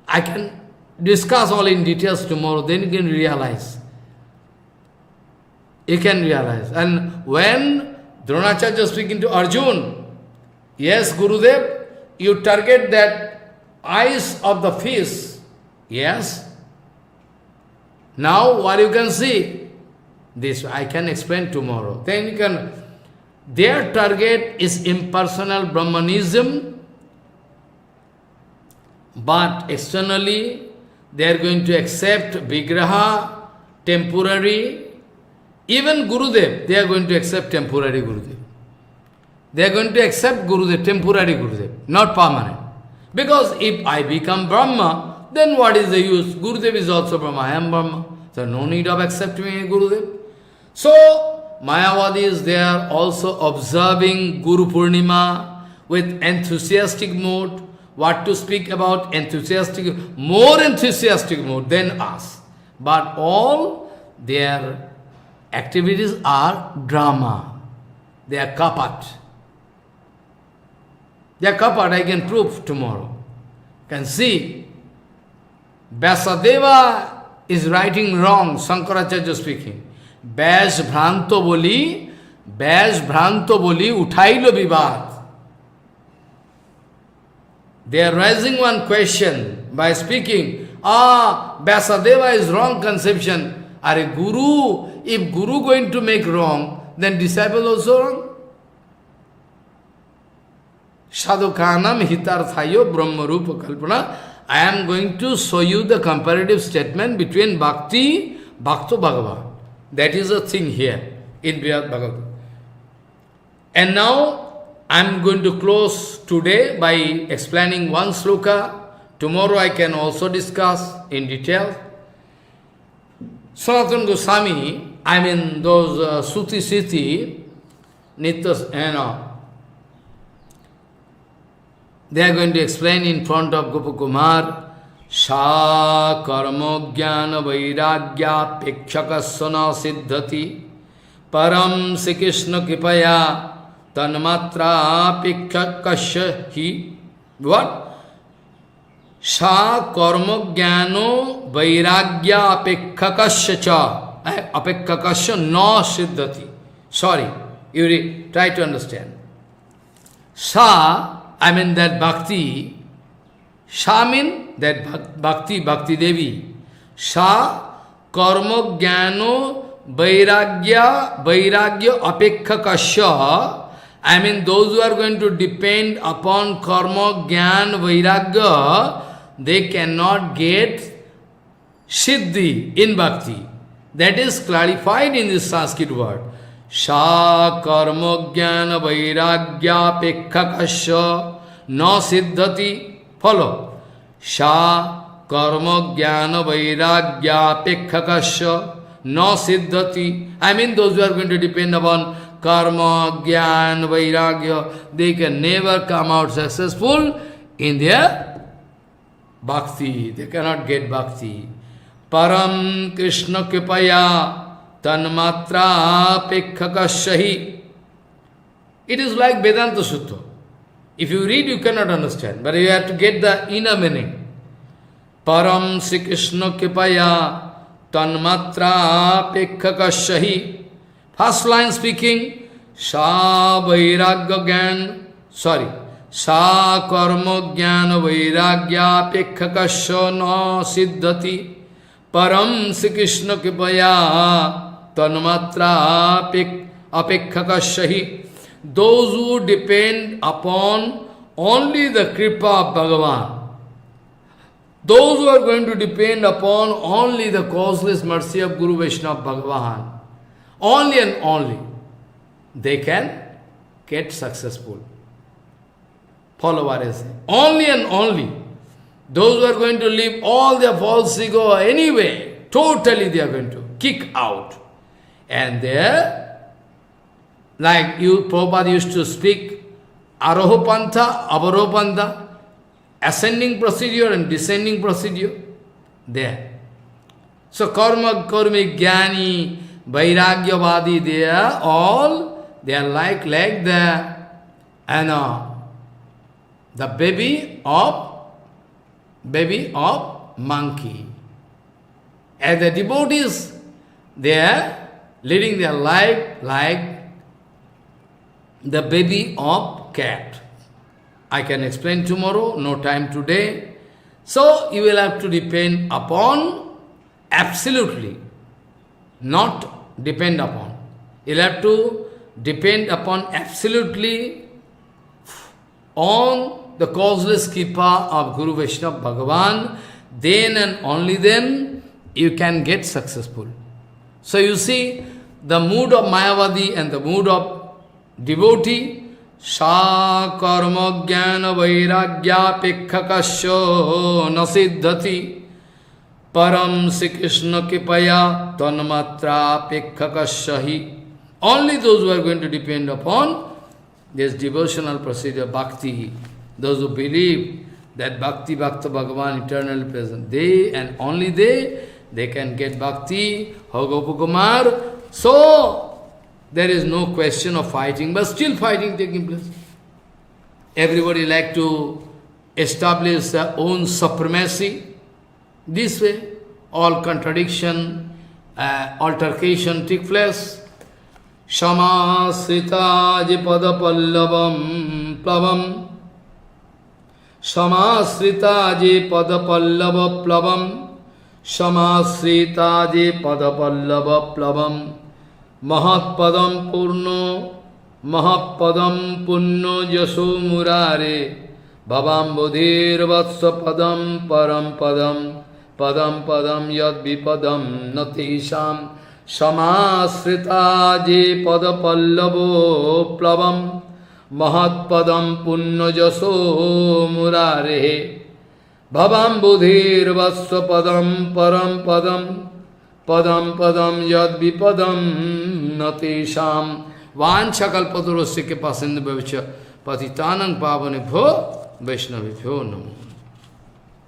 I can discuss all in details tomorrow, then you can realize. You can realize. And when Dronacharya is speaking to Arjun, yes, Gurudev, you target that eyes of the fish. Yes. Now what you can see? This I can explain tomorrow. Then you can. Their target is impersonal Brahmanism, but externally they are going to accept Vigraha, temporary. Even Gurudev, they are going to accept temporary Gurudev. They are going to accept Gurudev, temporary Gurudev, not permanent. Because if I become Brahma, then what is the use? Gurudev is also Brahma, I am Brahma. So no need of accepting Gurudev. So Mayavadis, they are also observing Guru Purnima with enthusiastic mood. What to speak about enthusiastic, more enthusiastic mood than us. But all their activities are drama. They are kapat. They are kapat, I can prove tomorrow. You can see, Vyasadeva is writing wrong, Shankaracharya speaking. Vyas Bhranto boli uthailo vivad. They are raising one question by speaking, Vyasadeva is wrong conception. Are Guru, if Guru going to make wrong, then disciple also wrong. Sadhukanam hitarthayo brahmarupa kalpana. I am going to show you the comparative statement between Bhakti, Bhakto Bhagavan. That is the thing here in Brihad Bhagavatam. And now, I am going to close today by explaining one sloka. Tomorrow I can also discuss in detail. Sanatana Goswami, I mean those Suti Siti, Nitya, they are going to explain in front of Gopakumar, Sha karma jnana vairagya pekshakasana siddhati param Sri Krishna kripaya tanmatra pekshakasya hi. What? Sha karma jnano vairagya apekshakasya cha. Apekshakasya na siddhati. Sorry, you try to understand. Sa, I mean that bhakti. Sha mean that bhakti, Bhakti Devi. Sha karma jnano vairagya apekshakasya. I mean those who are going to depend upon karma, jnana, vairagya, they cannot get siddhi in bhakti. That is clarified in this Sanskrit word. Sha karma jnana vairagyapekkhakasya na siddhati. Follow. Sha karma jnana vairagyapekkhakasya na siddhati. I mean those who are going to depend upon karma, jnana, vairagya, they can never come out successful in their bhakti. They cannot get bhakti. Param Krishna Kripaya Tanmatra Pekhakasyahi. It is like Vedanta Sutta. If you read, you cannot understand, but you have to get the inner meaning. Param Sri Krishna Kripaya Tanmatra Pekhakasyahi. First line speaking, Sa Vairagya Gyan, Sa Karma Jnana Vairagya Pekhakasya na Siddhati. Param Sri Krishna Kripaya Tanmatra Apekhakasyahi. Those who depend upon only the Kripa of Bhagavan, those who are going to depend upon only the causeless mercy of Guru Vaishnava Bhagavan, only and only, they can get successful. Follow what I say. Only and only. Those who are going to leave all their false ego anyway, totally they are going to kick out. And there, like Prabhupada used to speak, Arohopantha, Avaropantha, ascending procedure and descending procedure, there. So karma, karmic, jnani, vairagyavadi, they are like the baby of monkey. As the devotees, they are leading their life like the baby of cat. I can explain tomorrow, no time today. So you will have to depend upon absolutely, not depend upon. You will have to depend upon absolutely on the causeless kripa of Guru Vaishnava Bhagavan. Then and only then you can get successful. So you see, the mood of Mayavadi and the mood of devotee, Sa karma jnana vairagya pekhakasya na siddhati. Param Sri Krishna Kripaya Tanmatra Pekhakasyahi. Only those who are going to depend upon this devotional procedure, bhakti, those who believe that Bhakti Bhakta Bhagavan eternally present, they and only they can get bhakti, Gopakumar. So, there is no question of fighting, but still fighting taking place. Everybody like to establish their own supremacy. This way, all contradiction, altercation take place. Shama Srita Jipada Pallavam Plavam. Shama Srita Jipada Pallava Plavam. Shama Srita Jipada Pallava Plavam. Mahapadam Punno Yaso Murare Bhavam Bodhir Vatsa Padam Param Padam Yad Vipadam Natisham Samasrita Je Pada Pallavo Plavam Mahatpadam Punno Yaso Murare Bhavam Bodhir Vatsa Padam Param Padam Yad Vipadam Natisham Vancha Kalpatarosya Ke Pasindha Bhavicha Patitanang Pavanibho Vaishnavibhyo Namo.